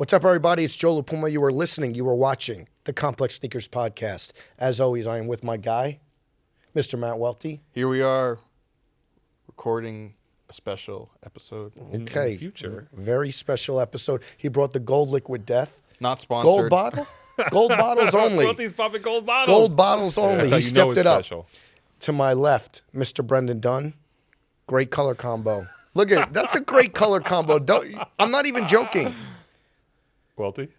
What's up, everybody? It's Joe La Puma. You are listening, you are watching the Complex Sneakers Podcast. As always, I am with my guy, Mr. Matt Welty. Here we are, recording a special episode Okay. in the future. Very special episode. He brought the Gold Liquid Death. Not sponsored. Gold bottle? Gold bottles only. Welty's popping gold bottles. Gold bottles only. That's how He you know stepped it's it up. special. To my left, Mr. Brendan Dunne. Great color combo. Look at it. That's a great color combo. I'm not even joking. Welty?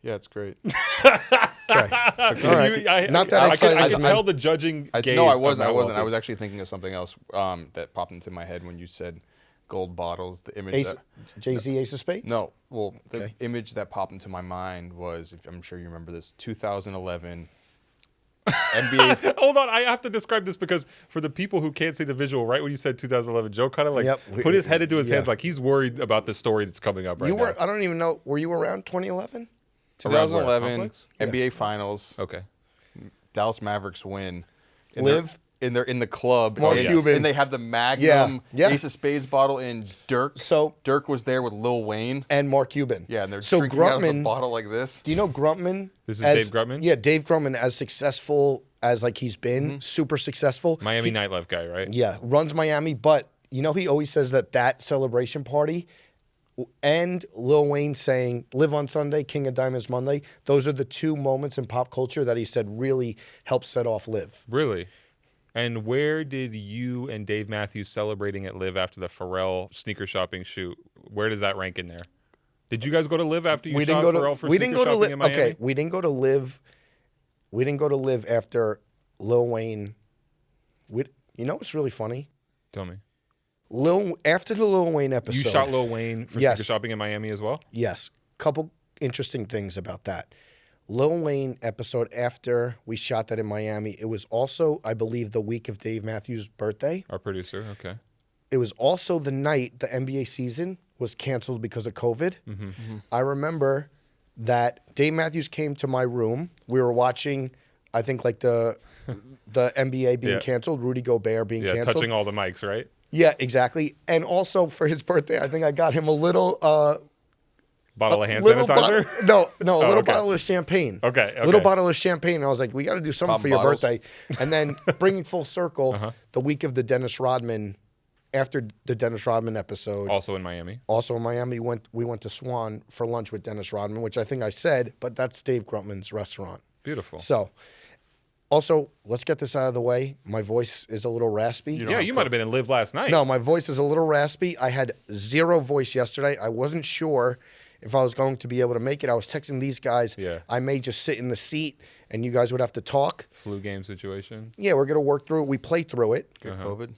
Yeah, it's great. Okay. All right. Not that excited. I can tell the judging gaze. No, I of wasn't. Matt I wasn't. I Welty. was actually thinking of something else that popped into my head when you said gold bottles. The image Ace, that... Jay-Z Ace of Spades? No, well, the Okay. image that popped into my mind was, I'm sure you remember this, 2011 NBA. Hold on, I have to describe this because for the people who can't see the visual, right when you said 2011, Joe kind of like put his head into his hands like he's worried about the story that's coming up right now. I don't even know. Were you around 2011? 2011 Yeah. NBA Finals. Okay. Dallas Mavericks win. Live. They're in the club. Mark and, Cuban. and they have the Magnum Yeah. Ace of Spades bottle and Dirk. So Dirk was there with Lil Wayne. and Mark Cuban. Yeah, and they're so drinking out of the Grutman. bottle like this. Do you know Grutman? This is Dave Grutman? Yeah, Dave Grutman, as successful as like he's been, super successful. Miami nightlife guy, right? Yeah, runs Miami, but you know he always says that celebration party and Lil Wayne saying "Live on Sunday, King of Diamonds Monday." Those are the two moments in pop culture that he said really helped set off Live. Really? And where did you and Dave Matthews celebrating at Live after the Pharrell sneaker shopping shoot? Where does that rank in there? Did you guys go to Live after you shot Pharrell for sneaker shopping in Miami? Okay, we didn't go to Live. We didn't go to Live after Lil Wayne. You know what's really funny? Tell me. After the Lil Wayne episode, You shot Lil Wayne for Yes. sneaker shopping in Miami as well? Yes. Couple interesting things about that. Lil Wayne episode after we shot that in Miami, it was also, I believe, the week of Dave Matthews' birthday. Our producer, okay. It was also the night the NBA season was canceled because of COVID. I remember that Dave Matthews came to my room. We were watching, I think, like the NBA being Yeah. canceled, Rudy Gobert being Yeah, canceled. touching all the mics, right? Yeah, exactly. And also for his birthday, I think I got him a little... Bottle of hand little sanitizer? No, a little okay. bottle of champagne. Okay. Little bottle of champagne. And I was like, we got to do something Pop for your bottles. birthday. And then bringing full circle, the week of the Dennis Rodman, after the Dennis Rodman episode, Also in Miami. also in Miami, we went to Swan for lunch with Dennis Rodman, which I think I said, but that's Dave Grutman's restaurant. Beautiful. So, also, let's get this out of the way. My voice is a little raspy. Yeah, you might have been in Live last night. No, my voice is a little raspy. I had zero voice yesterday. I wasn't sure if I was going to be able to make it. I was texting these guys. Yeah. I may just sit in the seat and you guys would have to talk. Flu game situation. Yeah, we're going to work through it. We play through it. Get COVID.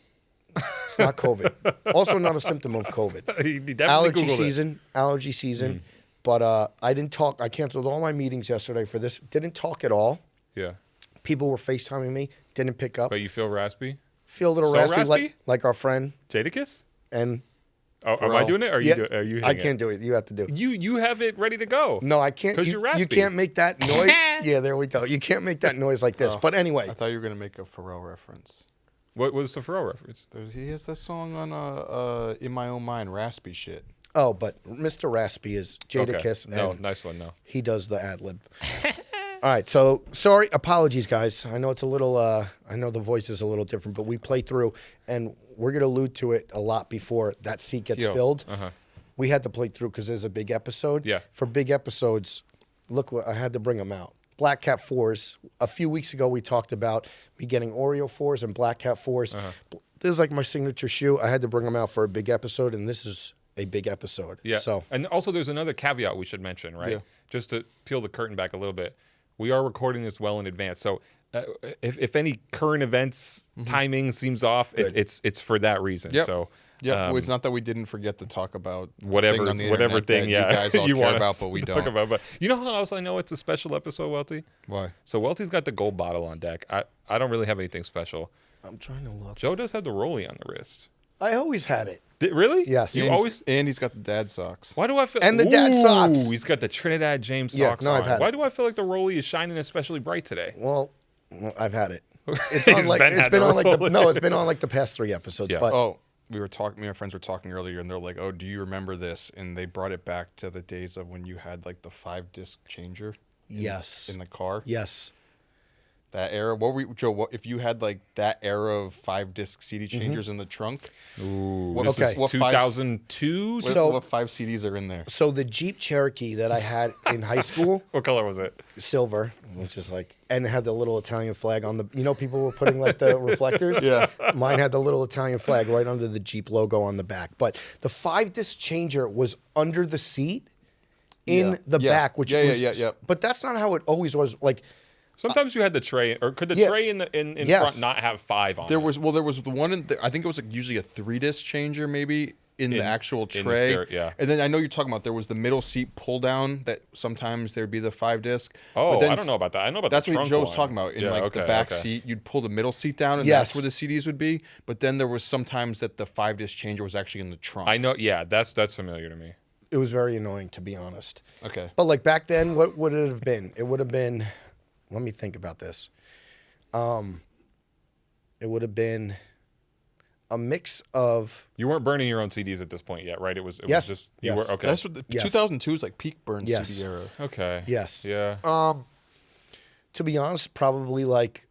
It's not COVID. Also not a symptom of COVID. He definitely Allergy Googled it. season. Allergy season. But I didn't talk. I canceled all my meetings yesterday for this. Didn't talk at all. Yeah. People were FaceTiming me. Didn't pick up. But you feel raspy? Feel a little So raspy, raspy? like our friend. Jadakiss? And Oh, am I Pharrell. doing it? Or are yeah, you, are you I hitting can't do it. You have to do it. You have it ready to go. No, I can't. 'Cause You, you're raspy. you can't make that noise. Yeah, there we go. You can't make that noise like this. But anyway, I thought you were going to make a Pharrell reference. What was the Pharrell reference? He has that song on In My Own Mind, Raspy Shit. but Mr. Raspy is Jadakiss, Okay. No, and nice one. No. he does the ad lib. All right, so sorry, apologies, guys. I know it's a little. I know the voice is a little different, but we play through, and we're gonna allude to it a lot before that seat gets filled. We had to play through because there's a big episode. Yeah. For big episodes, look, I had to bring them out. Black Cat 4s. A few weeks ago, we talked about me getting Oreo 4s and Black Cat 4s. This is like my signature shoe. I had to bring them out for a big episode, and this is a big episode. Yeah. So And also, there's another caveat we should mention, right? Yeah. Just to peel the curtain back a little bit. We are recording this well in advance, so if any current events timing seems off, it's for that reason. Yep. So Yeah, it's not that we didn't forget to talk about whatever thing on the whatever internet thing, that yeah, you guys all care want about, us but we to don't. talk about. But you know how else I know it's a special episode, Welty? Why? So Welty's got the gold bottle on deck. I don't really have anything special. I'm trying to look. Joe does have the rollie on the wrist. I always had it. Really? Yes. You And always. And he's got the dad socks. Why do I feel? And the dad socks. He's got the Trinidad James Yeah, socks no, I've on. had Why it. do I feel like the rollie is shining especially bright today? Well, I've had it. It's He's on like been it's had been the on like the rollie. no, it's been on like the past 3 episodes. Yeah. But Oh, me and my friends were talking earlier, and they're like, "Oh, do you remember this?" And they brought it back to the days of when you had like the 5-disc changer. Yes. In the car. Yes. That era. Joe? If you had like that era of 5-disc CD changers in the trunk? Ooh, What, this is what 2002. what 5 CDs are in there? So the Jeep Cherokee that I had in high school, What color was it? silver, which is like, and it had the little Italian flag on the. You know, people were putting like the reflectors. Yeah. Mine had the little Italian flag right under the Jeep logo on the back. But the 5-disc changer was under the seat in the back, which was. Yeah. But that's not how it always was. Like. Sometimes you had the tray, or could the tray in front not have 5 on? There was the one I think it was like usually a 3-disc changer maybe in the actual tray. Yeah. And then I know you're talking about there was the middle seat pull down that sometimes there'd be the 5-disc. Oh, but then I don't know about that. I know about that's the what trunk Joe was one. talking about. In the back seat, you'd pull the middle seat down, and that's where the CDs would be. But then there was sometimes that the 5-disc changer was actually in the trunk. I know. Yeah, that's familiar to me. It was very annoying, to be honest. Okay. But like back then, what would it have been? It would have been. Let me think about this. It would have been a mix of. You weren't burning your own CDs at this point yet, right? It was Yes. just Yes. were okay. That's what 2002 is like peak burn CD era. Okay. Yes. Yeah. To be honest, probably like.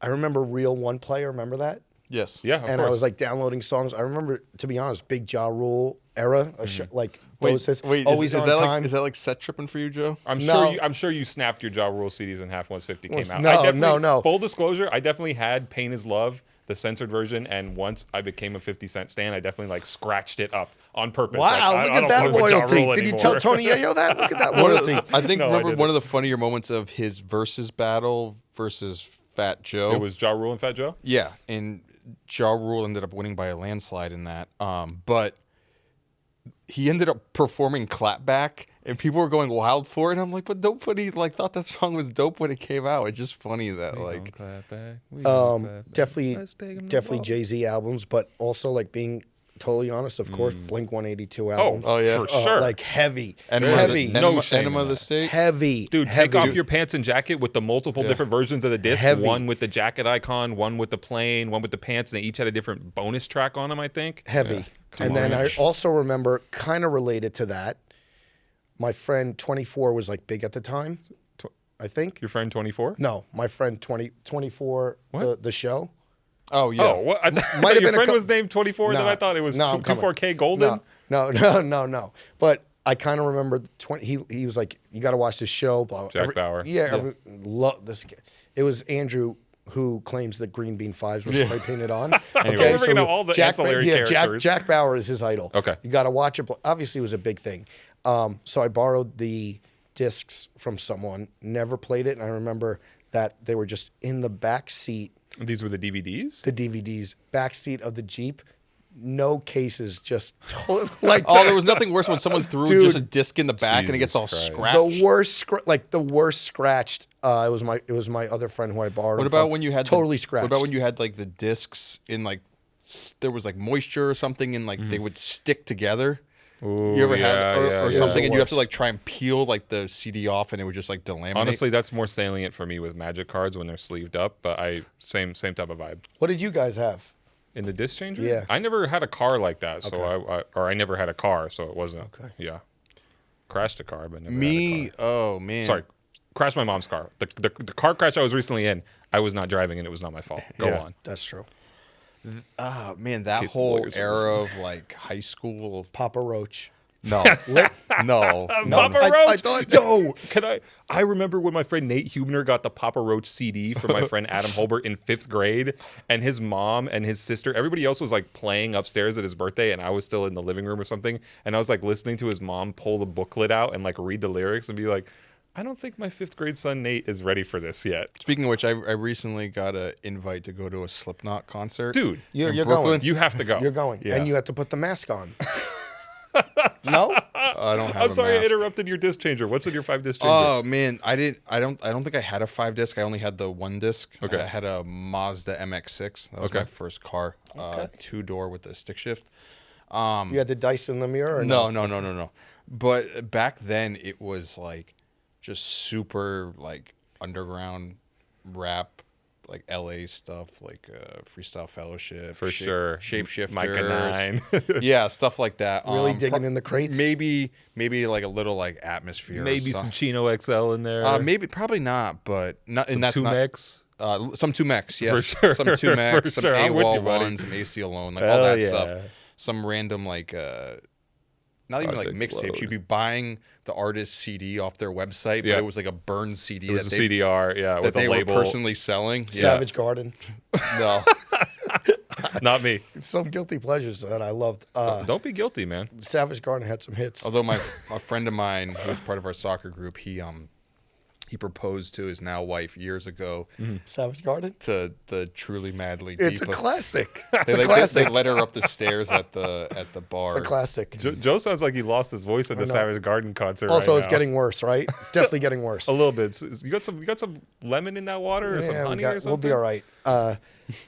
I remember Real One Player. Remember that? Yes. Yeah. Of And course. I was like downloading songs. I remember, to be honest, Big Ja Rule era. Like those says always is on that time. Like, is that like set tripping for you, Joe? I'm sure you snapped your Ja Rule CDs in half 150 came out. No. Full disclosure, I definitely had Pain Is Love, the censored version, and once I became a 50 Cent stan, I definitely like scratched it up on purpose. Wow, like, look I at don't that fuck with Ja loyalty. Rule Did you anymore. tell Tony Yayo that? Look at that loyalty. I think No, I remember didn't. one of the funnier moments of his versus battle versus Fat Joe. It was Ja Rule and Fat Joe? Yeah, and Ja Rule ended up winning by a landslide in that. But he ended up performing Clapback, and people were going wild for it. And I'm like, but nobody like thought that song was dope when it came out. It's just funny that like definitely Jay-Z albums, but also like being totally honest, of course, Blink 182 albums. Oh yeah, for sure. Like heavy, Enema, heavy, No shame Enema in of the that. State. heavy, Dude, heavy. take off your pants and jacket with the multiple different versions of the disc. Heavy. One with the jacket icon, one with the plane, one with the pants, and they each had a different bonus track on them, I think. heavy. And then I also remember, kind of related to that, my friend 24 was like big at the time, I think. Your friend 24? No, my friend 24, the show. Oh yeah. Oh, what? I thought Might have your been a friend co- was named 24, then No. I thought it was No, I'm coming. 24K Golden? No. But I kind of remember he was like, you got to watch this show. Blah, blah. Jack Bauer. Yeah. Love this. It was Andrew who claims that green bean fives were spray painted on. We're bringing out all the ancillary characters. Jack Bauer is his idol. Okay. You got to watch it. Obviously, it was a big thing. So I borrowed the discs from someone, never played it. And I remember that they were just in the back seat. These were the DVDs? The DVDs, back seat of the Jeep. No cases, just like Oh, there was nothing worse when someone threw Dude. just a disc in the back and it gets all Jesus Christ. scratched. the worst scratched. It was my other friend who I borrowed. What them about from. when you had totally scratched? What about when you had like the discs in like there was like moisture or something and like they would stick together? Ooh, You ever had yeah, or yeah. something the and you have to worst. like try and peel like the CD off and it would just like delaminate? Honestly, that's more salient for me with Magic cards when they're sleeved up, but same type of vibe. What did you guys have? In the disc changer? Yeah. I never had a car like that, so Okay. I never had a car, so it wasn't. Okay. Yeah. Crashed a car, but never had a Me, car. oh man. Sorry. Crashed my mom's car. The car crash I was recently in, I was not driving and it was not my fault. Go on. That's true. Oh man, that case the whole lawyers are era of like high school. Papa Roach. No, no. Papa I Roach. thought- Yo, I remember when my friend Nate Hubner got the Papa Roach CD from my friend Adam Holbert in 5th grade, and his mom and his sister, everybody else was like playing upstairs at his birthday, and I was still in the living room or something, and I was like listening to his mom pull the booklet out and like read the lyrics and be like, I don't think my 5th grade son Nate is ready for this yet. Speaking of which, I recently got an invite to go to a Slipknot concert. Dude, You're Brooklyn? going. you have to go. You're going, Yeah. and you have to put the mask on. No. I don't have I'm a sorry I mask. interrupted your disc changer. What's in your 5-disc changer? Oh man, I don't think I had a 5-disc. I only had the 1-disc. Okay. I had a Mazda MX-6. That was my first car. 2-door with the stick shift. You had the dice in the mirror. Or No. But back then it was like just super like underground rap, like LA stuff, like Freestyle Fellowship, For sure. Shapeshifters, Micah 9. yeah, stuff like that. Really digging in the crates. Maybe like a little like atmosphere. Maybe some Chino XL in there. Maybe probably not, but not. Some and that's Tumex. Some Tumex, yes. For sure. Some Tumex, For some sure. I'm with AWOL you, buddy. ones, some AC Alone, like all Hell that stuff. yeah. Some random like not even like Project mixtapes. Load. You'd be buying the artist's CD off their website, Yeah. but it was like a burned CD It was a that they, CDR, yeah, that with they a label. were personally selling. Savage Garden. No. Not me. Some guilty pleasures that I loved. Don't be guilty, man. Savage Garden had some hits. Although my friend of mine who was part of our soccer group, he proposed to his now wife years ago Savage Garden. to the Truly Madly It's Deep. a classic. They, It's a they classic. let her up the stairs at the bar. It's a classic. Joe sounds like he lost his voice at the know. Savage Garden concert. Also, right it's now. getting worse, right? Definitely getting worse. a little bit. You got some lemon in that water or some honey or something? we'll be all right.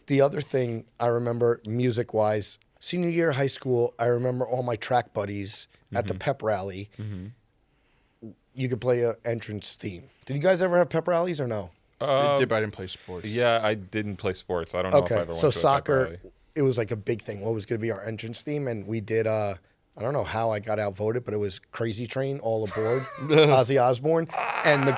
The other thing I remember music-wise, senior year of high school, I remember all my track buddies at the pep rally. You could play an entrance theme. Did you guys ever have pep rallies or no? I didn't play sports. Yeah, I didn't play sports. I don't know if I Okay, ever went so to a pep soccer, rally. it was like a big thing. What was going to be our entrance theme? And we did, I don't know how I got outvoted, but it was Crazy Train, All Aboard, Ozzy Osbourne. And the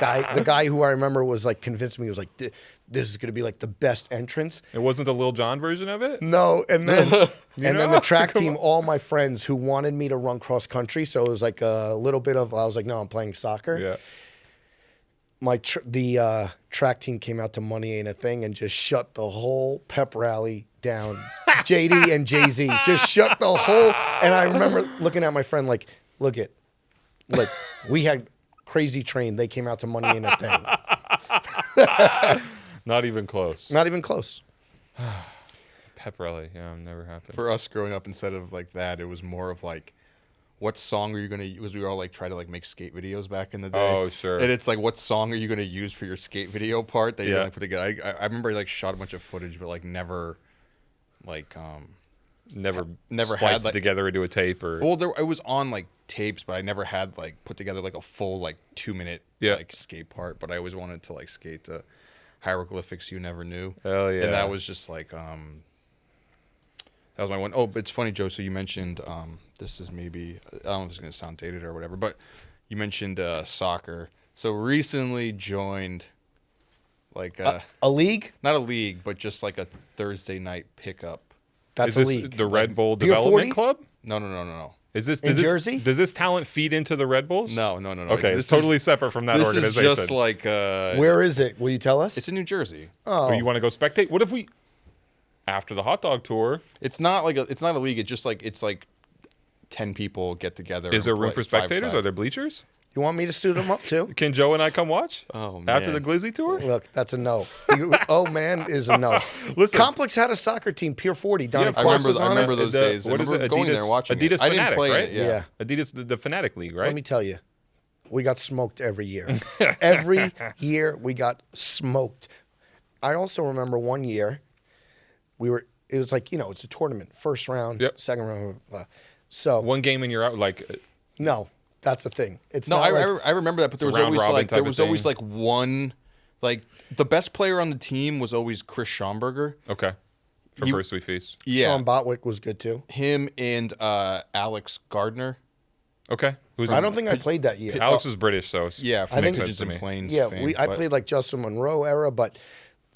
guy who I remember was like convinced me, he was like, this is going to be like the best entrance. It wasn't the Lil Jon version of it? No, and then then know? the track team, all my friends who wanted me to run cross country, so it was like a little bit of, I was like, no, I'm playing soccer. Yeah. The track team came out to Money Ain't a Thing and just shut the whole pep rally down. JD and Jay-Z just shut the whole, and I remember looking at my friend like, look, we had Crazy Train, they came out to Money Ain't a Thing. Not even close. Not even close. Pep rally. Yeah, never happened. For us growing up, instead of like that, it was more of like, what song are you gonna use? We all like try to like make skate videos back in the day. Oh, sure. And it's like, what song are you gonna use for your skate video part that you Yeah. like put together? I remember like shot a bunch of footage, but like never, like Never Never spliced had, it like- together to a tape or. well, it was on like tapes, but I never had like put together like a full like 2-minute Yeah. like skate part. But I always wanted to like skate to hieroglyphics you never knew. Hell yeah. And that was just like that was my one. Oh, but it's funny, Joe. So you mentioned this is maybe, I don't know if it's gonna sound dated or whatever, but you mentioned soccer. So recently joined like A league? not a league, but just like a Thursday night pickup. That's Is a this league. the Red Bull Pier Development 40? Club? No. Is this In does this, Jersey? Does this talent feed into the Red Bulls? No. Okay, This it's totally is, separate from that this organization. is just like Where is it? Will you tell us? it's in New Jersey. Oh, Oh, you want to go spectate? What if we, after the hot dog tour, It's not like it's not a league. It's like 10 people get together. is there and room play for spectators? five-side. Are there bleachers? you want me to suit them up too? Can Joe and I come watch? Oh, After man. the Glizzy tour? Look, that's a no. Oh man is a no. Listen. Complex had a soccer team, Pier 40. Donnie Yeah, I Clark remember. was I on remember it. those The- days. what I is remember it? going Adidas- there watching Adidas it. I didn't Fanatic, play in right? it. Yeah. Yeah. Adidas, the Fanatic League, right? Let me tell you, we got smoked every year. Every year we got smoked. I also remember one year it was like, it's a tournament. First round, Yep. second round. Blah. So, One game and you're out. Like, no, that's the thing. It's No, not I remember that, but there It's was a always round-robin like type there of was always thing. like one, like the best player on the team was always Chris Schomburger. okay, for You- First Sweet Feast. Yeah, Sean Botwick was good too. him and Alex Gardner. Okay, who's I don't think I played that year. Alex is British, so Yeah, it from makes think- sense Pigeons to and me. Plains. Yeah, fame, I but- played like Justin Monroe era, but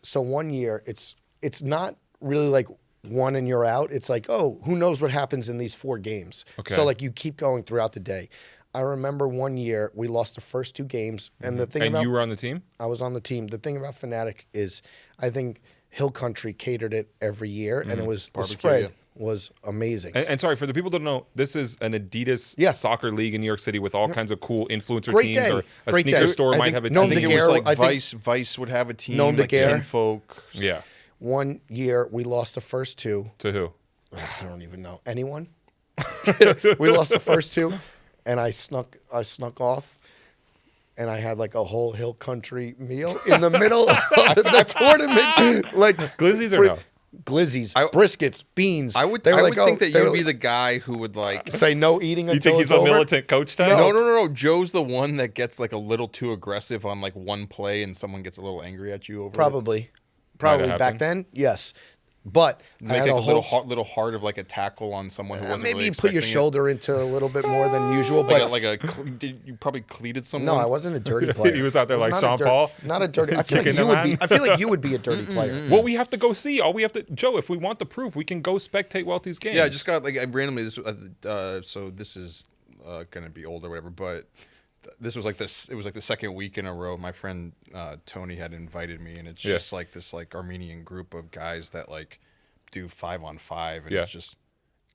so one year it's not really like one and you're out. It's like, oh, who knows what happens in these 4 games. Okay. So like you keep going throughout the day. I remember one year we lost the first 2 games, and the thing And about you were on the team. I was on the team. The thing about Fanatic is I think Hill Country catered it every year, and it was the Barbecue, spread yeah. was amazing. And sorry for the people that don't know, this is an Adidas Yeah. soccer league in New York City with all kinds of cool influencer Great teams, day. or a Great sneaker day. store I might think have a Noam I think team. it was DeGarro- like I think- Vice would have a team. Noam like DeGarro. Kinfolk. Yeah. One year we lost the first 2. To who? I don't even know anyone. We lost the first 2, and I snuck off, and I had like a whole Hill Country meal in the middle of the tournament, like Glizzies or no? glizzies, I- briskets, beans. I would They were think that they you'd were be the guy who would like. say no eating You until think he's it's a over. militant coach type? No. Joe's the one that gets like a little too aggressive on like one play, and someone gets a little angry at you over it. Probably. Probably back happened. then, yes. But I Make had like a a whole little heart of like a tackle on someone who wasn't maybe really you put your expecting it. shoulder into a little bit more than usual. But You probably cleated someone. no, I wasn't a dirty player. He was out there I like not Sean Paul, Not a dirty. I feel like kicking you the would man. be. I feel like you would be a dirty player. Well, we have to go see. All we have to, Joe. If we want the proof, we can go spectate Welty's game. Yeah, I just got like I randomly this. So this is gonna be old or whatever, but this was like this. It was like the second week in a row. My friend Tony had invited me, and it's just like this like Armenian group of guys that like do 5-on-5, and it's just.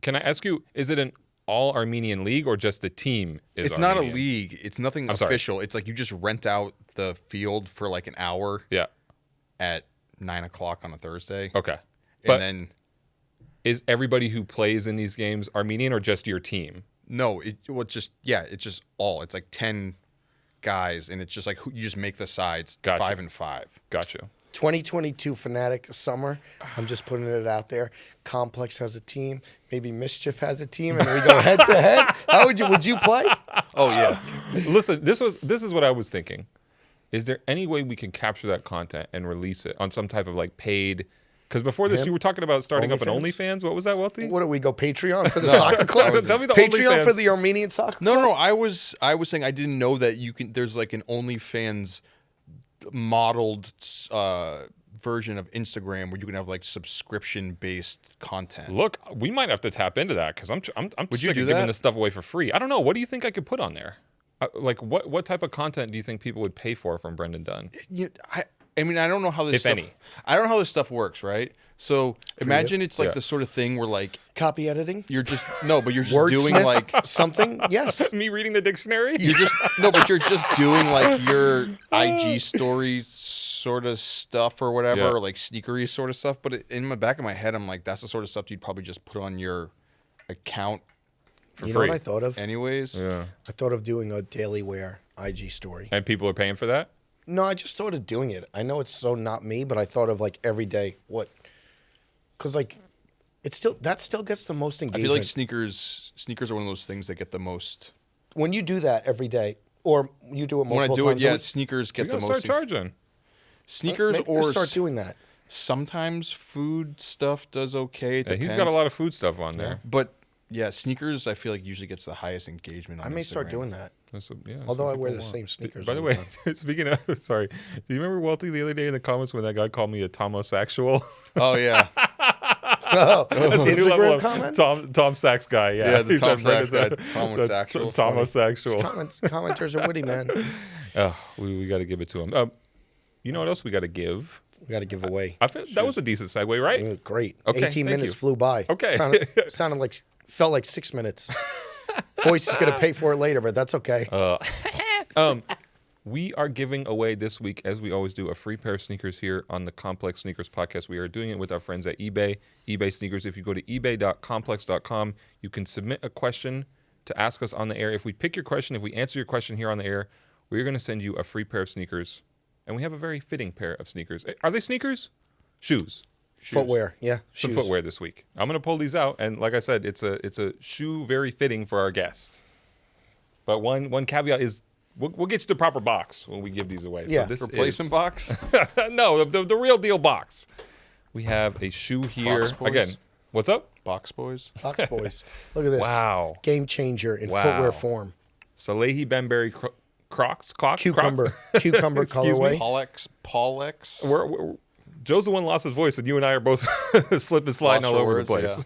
Can I ask you? Is it an all Armenian league or just the team? It's not a league. It's nothing official. It's like you just rent out the field for like an hour. Yeah. At 9:00 on a Thursday. Okay. And then is everybody who plays in these games Armenian or just your team? No, it's just all. It's like 10 guys, and it's just like you just make the sides 5-5. Gotcha. 2022 Fanatic summer. I'm just putting it out there. Complex has a team. Maybe Mischief has a team, and we go head to head. How would you play? Oh yeah. Listen, this is what I was thinking. Is there any way we can capture that content and release it on some type of like paid? Because before this, you were talking about starting up an OnlyFans. What was that, Welty? What do we go Patreon for the soccer club? Tell me the Patreon OnlyFans. for the Armenian soccer club? No. I was saying I didn't know that you can. There's like an OnlyFans modeled version of Instagram where you can have like subscription based content. Look, we might have to tap into that because I'm Would sick you do of giving that? this stuff away for free. I don't know. What do you think I could put on there? Like what type of content do you think people would pay for from Brendan Dunne? I mean, I don't know how this If stuff, any. I don't know how this stuff works, right? So imagine it's like the sort of thing where like Copy editing? you're just you're just Wordsmith? doing like Something? Yes. Me reading the dictionary? you're just but you're just doing like your IG story sort of stuff or whatever, Yeah. or like sneakery sort of stuff. But in the back of my head, I'm like, that's the sort of stuff you'd probably just put on your account for You know free. what I thought of? anyways. Yeah. I thought of doing a daily wear IG story. And people are paying for that? No, I just thought of doing it. I know it's so not me, but I thought of like every day what, because like it still gets the most I engagement. feel like sneakers are one of those things that get the most. When you do that every day, or you do it multiple When I do it, times a yeah, week, sneakers You get the gotta most. start charging. Sneakers maybe or start doing that. sometimes food stuff does okay. It Yeah, he's depends. got a lot of food stuff on there. But yeah, sneakers I feel like usually gets the highest engagement on I may start Instagram. doing that. That's that's Although what I wear people the want. same sneakers By the all way, the speaking of, sorry, do you remember Welty the other day in the comments when that guy called me a tomosexual? Oh yeah. Oh, That's the new level Instagram of comment? Tom Sachs guy, yeah. Yeah, the He Tom said Brendan's Sachs a- guy, tomosexual. Tomosexual. Commenters are witty, man. Oh, we got to give it to him. You know what else we got to give? We got to give away. I feel, that was a decent segue, right? Great. Okay, 18 thank minutes you. flew by. Okay. Felt like 6 minutes. Voice is gonna pay for it later, but that's okay. We are giving away this week, as we always do, a free pair of sneakers here on the Complex Sneakers Podcast. We are doing it with our friends at eBay Sneakers. If you go to ebay.complex.com, you can submit a question to ask us on the air. If we pick your question, if we answer your question here on the air, we're going to send you a free pair of sneakers. And we have a very fitting pair of sneakers. Are they sneakers? Shoes. Footwear, yeah. Some Shoes. footwear this week. I'm going to pull these out, and like I said, it's a shoe very fitting for our guest. But one caveat is we'll get you the proper box when we give these away. Yeah. So this Replacement box. no, the real deal box. We have a shoe here Box boys. again. What's up? Box boys. Box boys. Look at this. Wow. Game changer in Wow. footwear form. Salehe Bembury Crocs. Cucumber. Cucumber Excuse me? colorway. Paulex. We're Joe's the one lost his voice, and you and I are both slipping sliding Lost all for over the words,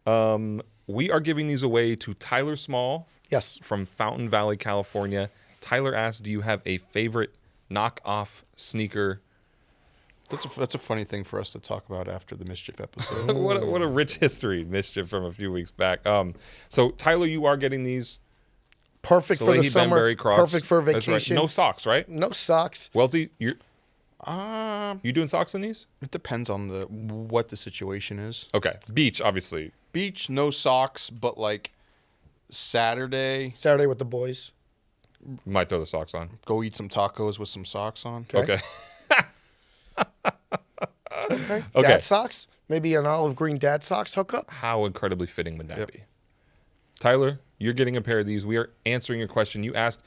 place. We are giving these away to Tyler Small Yes. from Fountain Valley, California. Tyler asked, "Do you have a favorite knockoff sneaker?" That's a funny thing for us to talk about after the Mischief episode. what a rich history, Mischief from a few weeks back. So Tyler, you are getting these. Perfect for the Salehe summer. Bembury Crocs. Perfect for That's right. vacation. No socks, right? No socks. Welty, you Um, doing socks in these? it depends on what the situation is. Okay, beach, obviously. Beach, no socks, but like Saturday, Saturday with the boys. Might throw the socks on. go eat some tacos with some socks on. Okay. Okay. Okay. Dad socks. Maybe an olive green dad socks hookup. How incredibly fitting would that be? Tyler, you're getting a pair of these. We are answering your question. You asked,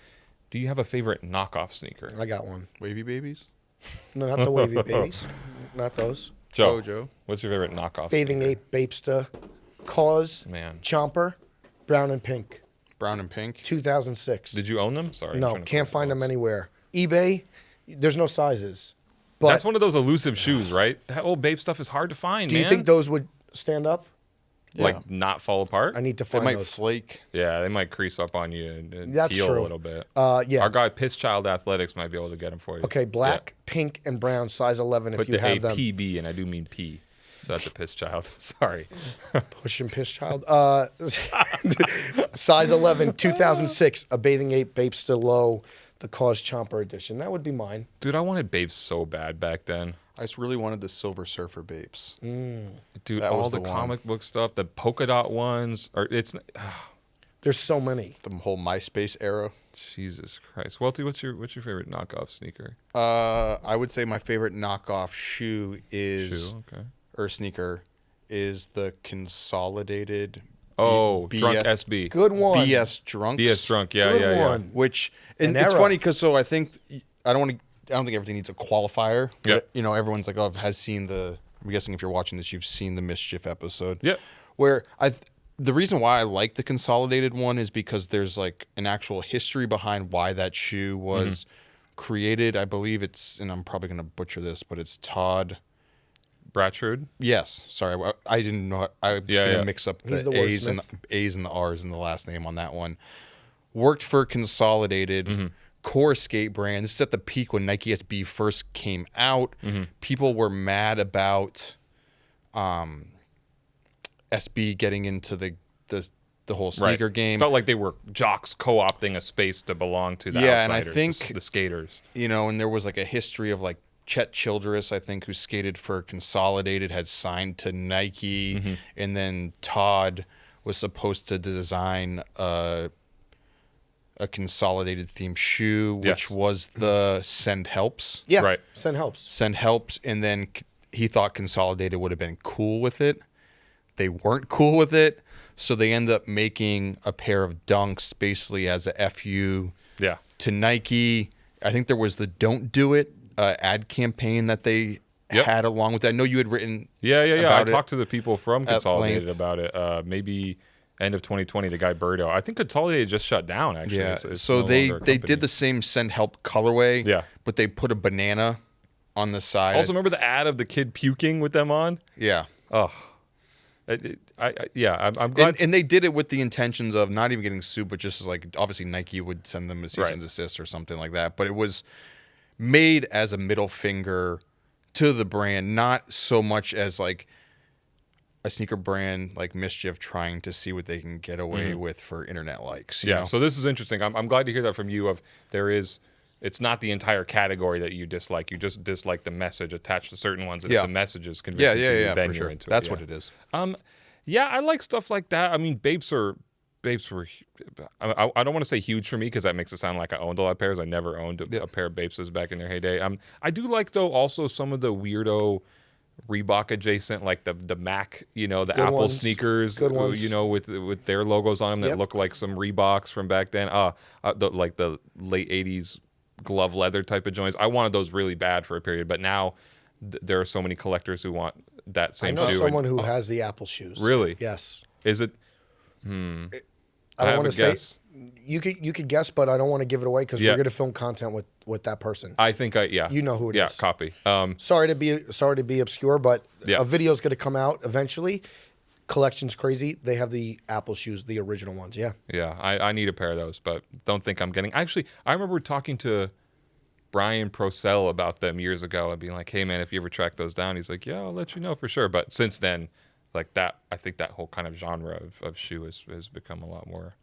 do you have a favorite knockoff sneaker? I got one. Wavy babies. No, not the wavy babies. Not those. Joe. What's your favorite knockoff? Bathing sneaker? Ape, Bapesta, Cause, Man. Chomper, Brown and Pink, Brown and pink. 2006. Did you own them? Sorry. I'm No, trying to can't pull find them up. anywhere. eBay, there's no sizes. But That's one of those elusive shoes, right? That old Bape stuff is hard to find, do man. you think those would stand up? Like not fall apart? I need to They find might those. flake. Yeah, they might crease up on you and That's peel true. a little bit. Yeah. Our guy Piss Child Athletics might be able to get them for you. Okay, black, pink, and brown, size 11 Put if you the have them. APB, and I do mean P. So that's a Piss Child. Sorry. Push and piss child. Size 11, 2006, a Bathing Ape Bapesta Low, the Cause Chomper edition. That would be mine. Dude, I wanted Bapes so bad back then. I just really wanted the Silver Surfer Bapes. Dude, That all was the the one. comic book stuff, the polka dot ones, or it's There's so many. The whole MySpace era. Jesus Christ. Welty, what's your favorite knockoff sneaker? I would say my favorite knockoff shoe is Okay. or sneaker is the consolidated. Oh, B- Drunk BS SB. Good one. BS Drunks. BS Drunk, yeah, Good yeah, one. Which An and it's era. funny because so I think I don't think everything needs a qualifier. Yeah. But, you know, everyone's like, oh, has seen the. I'm guessing if you're watching this, you've seen the Mischief episode. Yeah. Where the reason why I like the consolidated one is because there's like an actual history behind why that shoe was created. I believe it's, and I'm probably gonna butcher this, but it's Todd. Bratchford. Yes, sorry, I didn't know. I was Yeah, gonna yeah. mix up He's the the A's and wordsmith. the A's and the R's in the last name on that one. Worked for Consolidated, core skate brand. This is at the peak when Nike SB first came out. People were mad about SB getting into the whole sneaker game. Felt like they were jocks co-opting a space to belong to the Yeah, and I outsiders, think- the skaters. You know, and there was like a history of like Chet Childress, I think, who skated for Consolidated, had signed to Nike, and then Todd was supposed to design a Consolidated themed shoe, which Yes. was the Send Helps. Yeah. Right. Send helps. Send Helps, and then he thought Consolidated would have been cool with it. They weren't cool with it, so they end up making a pair of Dunks basically as a FU Yeah. to Nike. I think there was the Don't Do It ad campaign that they Yep. had along with that. I know you had written Yeah. I about it talked to the people from at Consolidated length. about it. Maybe end of 2020, the guy Birdo. I think Consolidated just shut down, actually. Yeah, It's so no they longer a they company. did the same Send Help colorway, Yeah. but they put a banana on the side. Also, remember the ad of the kid puking with them on? yeah. Oh. I'm glad. And they did it with the intentions of not even getting sued, but just as like obviously Nike would send them a cease and desist or something like that. But it was made as a middle finger to the brand, not so much as like a sneaker brand like Mischief trying to see what they can get away with for internet likes. You know? So this is interesting. I'm glad to hear that from you. It's not the entire category that you dislike. You just dislike the message attached to certain ones. And Yeah. if the message is convincing to you, then for you're sure. into it. That's yeah. what it is. Yeah, I like stuff like that. I mean, Bapes were. I don't want to say huge for me because that makes it sound like I owned a lot of pairs. I never owned a pair of Bapeses back in their heyday. I do like though also some of the weirdo Reebok adjacent, like the Mac, the Good Apple ones. sneakers, Good ones. with their logos on them that Yep. look like some Reeboks from back then. Like the late '80s glove leather type of joints. I wanted those really bad for a period, but now there are so many collectors who want that I same know shoe. someone who has the Apple shoes. Really? Yes. Is it? I don't have want a to say. guess. You could guess, but I don't want to give it away because Yeah. we're going to film content with that person. I think You know who it yeah, is. copy. Sorry to be obscure, but Yeah. a video's going to come out eventually. Collection's crazy. They have the Apple shoes, the original ones. Yeah. Yeah, I need a pair of those, but don't think I'm getting. Actually, I remember talking to Brian Procell about them years ago and being like, "Hey, man, if you ever track those down," he's like, "Yeah, I'll let you know for sure." But since then, like that, I think that whole kind of genre of shoe has become a lot more.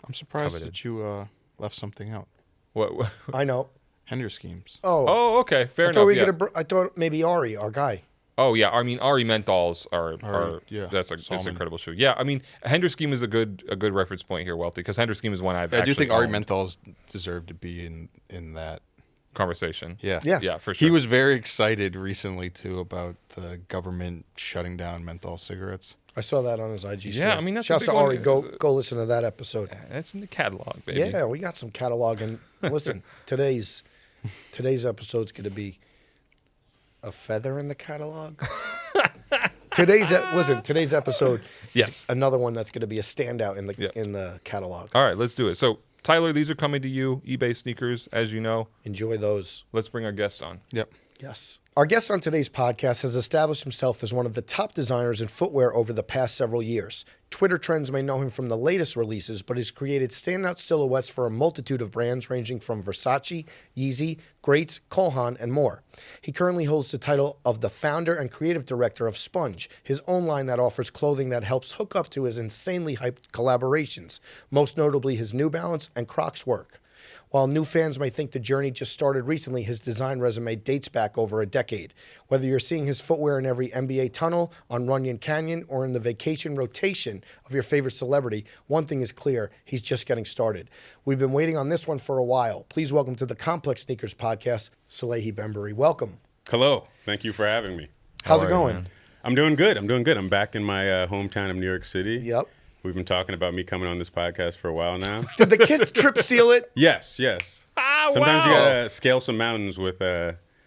I'm surprised Coveted. that you left something out. What? I know. Hender schemes. Oh. Oh, okay, fair I enough. thought we Yeah. I thought maybe Ari, our guy. Oh yeah, I mean Ari menthols are yeah, that's it's an Salmon. incredible shoe. Yeah, I mean Hender Scheme is a good reference point here, Welty, because Hender Scheme is one I've I do actually think Ari owned. Menthols deserve to be in that. Conversation. Yeah. Yeah. For sure. He was very excited recently too about the government shutting down menthol cigarettes. I saw that on his IG story. Yeah, I mean, that's a Shouts big to one. Ari. Go listen to that episode. That's in the catalog, baby. Yeah, we got some catalog, and listen, today's episode's going to be a feather in the catalog. Today's episode Yes. is another one that's going to be a standout in the catalog. All right, let's do it. So, Tyler, these are coming to you, eBay sneakers, as you know. Enjoy those. Let's bring our guest on. Yep. Yes. Our guest on today's podcast has established himself as one of the top designers in footwear over the past several years. Twitter trends may know him from the latest releases, but has created standout silhouettes for a multitude of brands ranging from Versace, Yeezy, Greats, Cohosts, and more. He currently holds the title of the founder and creative director of Sponge, his own line that offers clothing that helps hook up to his insanely hyped collaborations, most notably his New Balance and Crocs work. While new fans may think the journey just started recently, his design resume dates back over a decade. Whether you're seeing his footwear in every NBA tunnel, on Runyon Canyon, or in the vacation rotation of your favorite celebrity, one thing is clear, he's just getting started. We've been waiting on this one for a while. Please welcome to the Complex Sneakers Podcast, Salehe Bembury. Welcome. Hello. Thank you for having me. How's it How are you, going? man? I'm doing good. I'm back in my hometown of New York City. Yep. We've been talking about me coming on this podcast for a while now. Did the kid trip seal it? Yes. Sometimes you wow. gotta scale some mountains with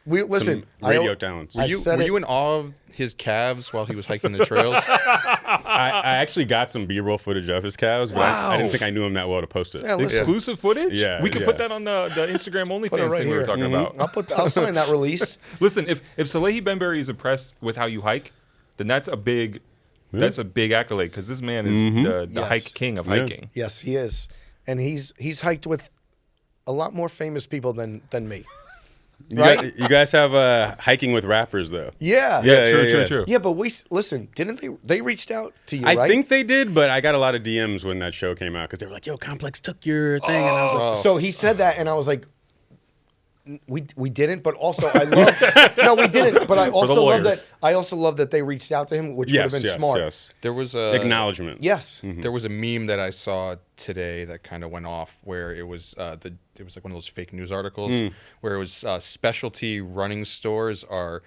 Listen, some radio talents. I Were said it. you in awe of his calves while he was hiking the trails? I actually got some B-roll footage of his cows, but I didn't think I knew him that well to post it. Yeah, listen, Exclusive footage? Yeah, We can yeah. put that on the Instagram put it OnlyFans right thing we here. were talking about. I'll sign that release. Listen, if Salehe Bembury is impressed with how you hike, then that's a big accolade because this man is the Yes. hike king of Yeah. hiking. Yes, he is, and he's hiked with a lot more famous people than me. Right? You guys have hiking with rappers though. Yeah. True. Yeah, but listen. Didn't they reached out to you? I right? think they did, but I got a lot of DMs when that show came out because they were like, "Yo, Complex took your thing," and I was like, So he said that, and I was like, we didn't, but also I love. No, we didn't, but I also love lawyers. that. I also love that they reached out to him, which would have been smart. Yes. There was a Acknowledgement. Yes. There was a meme that I saw today that kind of went off where it was it was like one of those fake news articles where it was specialty running stores are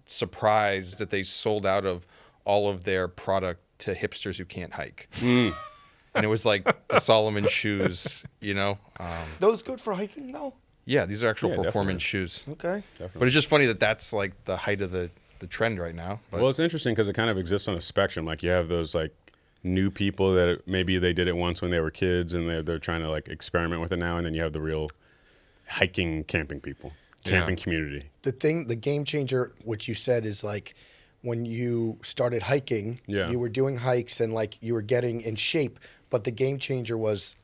surprised that they sold out of all of their product to hipsters who can't hike. And it was like the Solomon shoes, you know? Those good for hiking though. Yeah, these are actual Yeah, performance shoes. Okay. But it's just funny that that's like the height of the trend right now. But Well, it's interesting because it kind of exists on a spectrum. Like you have those like new people that maybe they did it once when they were kids and they're trying to like experiment with it now, and then you have the real hiking, camping people, camping community. The game changer, which you said is like when you started hiking, Yeah. you were doing hikes and like you were getting in shape, but the game changer was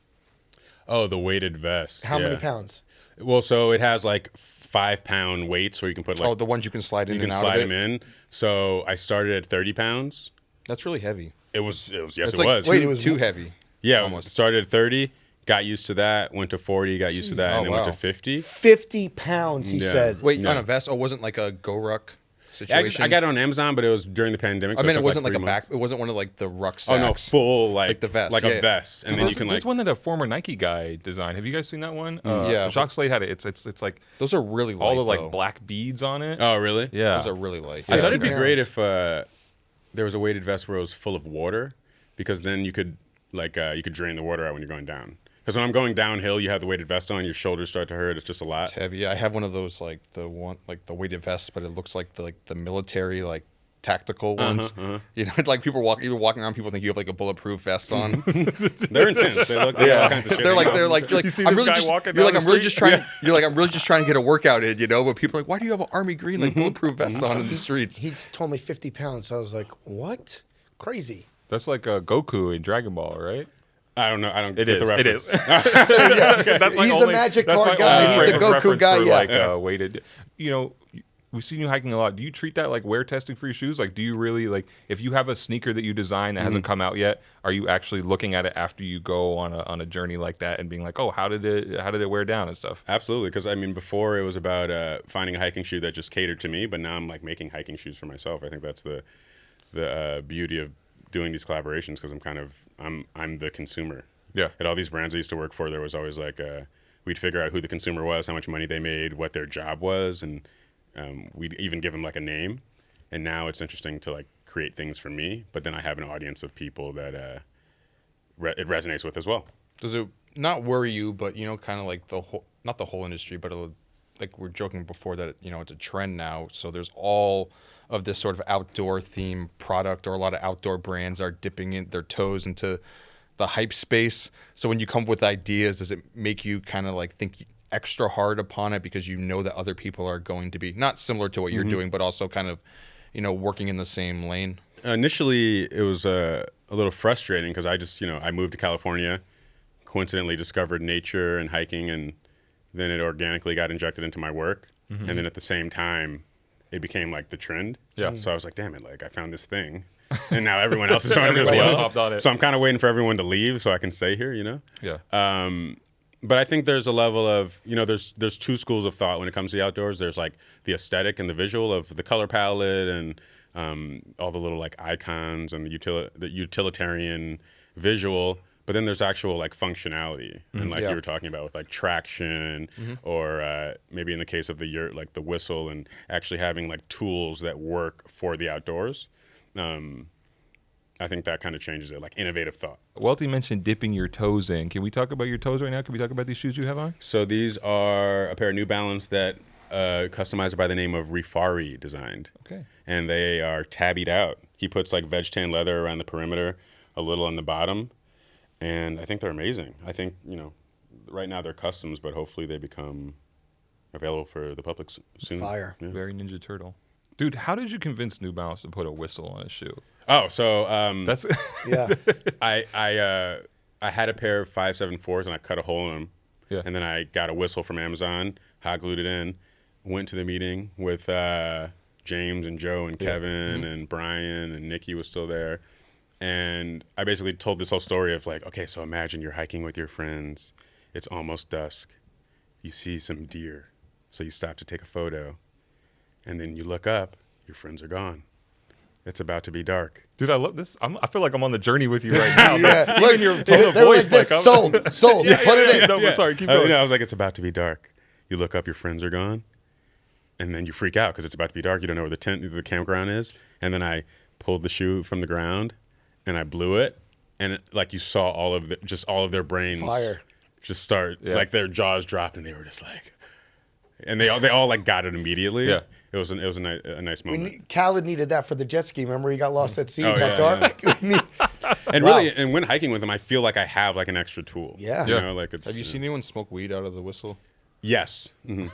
Oh, the weighted vest. how many Yeah. pounds? Well, so it has like 5-pound weights where you can put like oh, the ones you can slide in you and can out slide of it. them in. So I started at 30 pounds. That's really heavy. It was yes, It's it like was. Wait, it was too heavy. Yeah, almost. started at 30, got used to that, went to 40, got used to that, and then went wow. to 50. 50 pounds, he Yeah. said. Wait, No. on a vest? Oh, it wasn't like a GoRuck Yeah, situation. I got it on Amazon, but it was during the pandemic. I so mean, it took, wasn't like 3 a back. months. It wasn't one of like the rucksacks. Oh no, full like the vest, like yeah. a vest, and then you can There's like. one that a former Nike guy designed. Have you guys seen that one? Yeah. Jacques Slade had it. It's like Those are really light. all the like though. black beads on it. Oh really? Yeah. Those are really light. I thought it'd 50 be great pounds. if there was a weighted vest where it was full of water, because then you could you could drain the water out when you're going down. Because when I'm going downhill, you have the weighted vest on, your shoulders start to hurt. It's just a lot. It's heavy. I have one of those like the weighted vests, but it looks like the military like tactical ones. You know, like people walking around, people think you have like a bulletproof vest on. They're intense. They look like all kinds of shit. They're like going on. you're like You see I'm this really guy just walking you're like down I'm the really just street? trying you're like I'm really just trying to get a workout in, you know. But people are like, why do you have an army green like bulletproof vest on in the streets? He told me 50 pounds. So I was like, what? Crazy. That's like Goku in Dragon Ball, right? I don't know. I don't It get is. the It reference. is. That's my He's the only- magic that's card my guy. only He's the frame of Goku reference guy, for, yeah. like weighted. You know, we've seen you hiking a lot. Do you treat that like wear testing for your shoes? Like, do you really like if you have a sneaker that you design that hasn't come out yet? Are you actually looking at it after you go on a journey like that and being like, oh, how did it wear down and stuff? Absolutely, because I mean, before it was about finding a hiking shoe that just catered to me, but now I'm like making hiking shoes for myself. I think that's the beauty of doing these collaborations, because I'm the consumer. Yeah. At all these brands I used to work for, there was always like we'd figure out who the consumer was, how much money they made, what their job was, and we'd even give them like a name. And now it's interesting to like create things for me, but then I have an audience of people that it resonates with as well. Does it not worry you, but you know, kind of like the whole, not the whole industry, but like we're joking before that, you know, it's a trend now. So there's all of this sort of outdoor theme product, or a lot of outdoor brands are dipping in their toes into the hype space. So when you come up with ideas, does it make you kind of like think extra hard upon it because you know that other people are going to be not similar to what you're doing, but also kind of, you know, working in the same lane? Initially, it was a little frustrating because I just, I moved to California, coincidentally discovered nature and hiking, and then it organically got injected into my work. And then at the same time, it became like the trend. Yeah. So I was like, damn it, like I found this thing. And now everyone else is on it as Everybody else well. hopped on it. So I'm kind of waiting for everyone to leave so I can stay here, Yeah. But I think there's a level of, there's two schools of thought when it comes to the outdoors. There's like the aesthetic and the visual of the color palette and all the little like icons and the utilitarian visual. But then there's actual like functionality, and like you were talking about with like traction, or maybe in the case of the YURT, like the whistle, and actually having like tools that work for the outdoors. I think that kind of changes it, like innovative thought. Welty mentioned dipping your toes in. Can we talk about your toes right now? Can we talk about these shoes you have on? So these are a pair of New Balance that customizer by the name of Rifari designed. Okay. And they are tabbied out. He puts like veg tan leather around the perimeter, a little on the bottom. And I think they're amazing. I think, right now they're customs, but hopefully they become available for the public soon. Fire. Yeah. Very Ninja Turtle. Dude, how did you convince New Balance to put a whistle on a shoe? Oh, so That's Yeah. I had a pair of 574s and I cut a hole in them. Yeah. And then I got a whistle from Amazon, hot glued it in, went to the meeting with James and Joe and Kevin and Brian, and Nikki was still there. And I basically told this whole story of like, okay, so imagine you're hiking with your friends. It's almost dusk. You see some deer. So you stop to take a photo. And then you look up, your friends are gone. It's about to be dark. Dude, I love this. I feel like I'm on the journey with you right now. Yeah. Even Look, your tone of they were voice, like this, sold. Put it in. No, but sorry, keep going. I was like, it's about to be dark. You look up, your friends are gone. And then you freak out because it's about to be dark. You don't know where the campground is. And then I pulled the shoe from the ground and I blew it. And like you saw all of their brains Fire. just start, like their jaws dropped, and they were just like, and they all like got it immediately. Yeah. It was a nice moment. Khaled needed that for the jet ski. Remember, he got lost at sea. Oh, It got dark. And Wow. really, and when hiking with them, I feel like I have like an extra tool. Yeah. You Yeah. know, like it's, Have you seen anyone smoke weed out of the whistle? Yes. Mhm.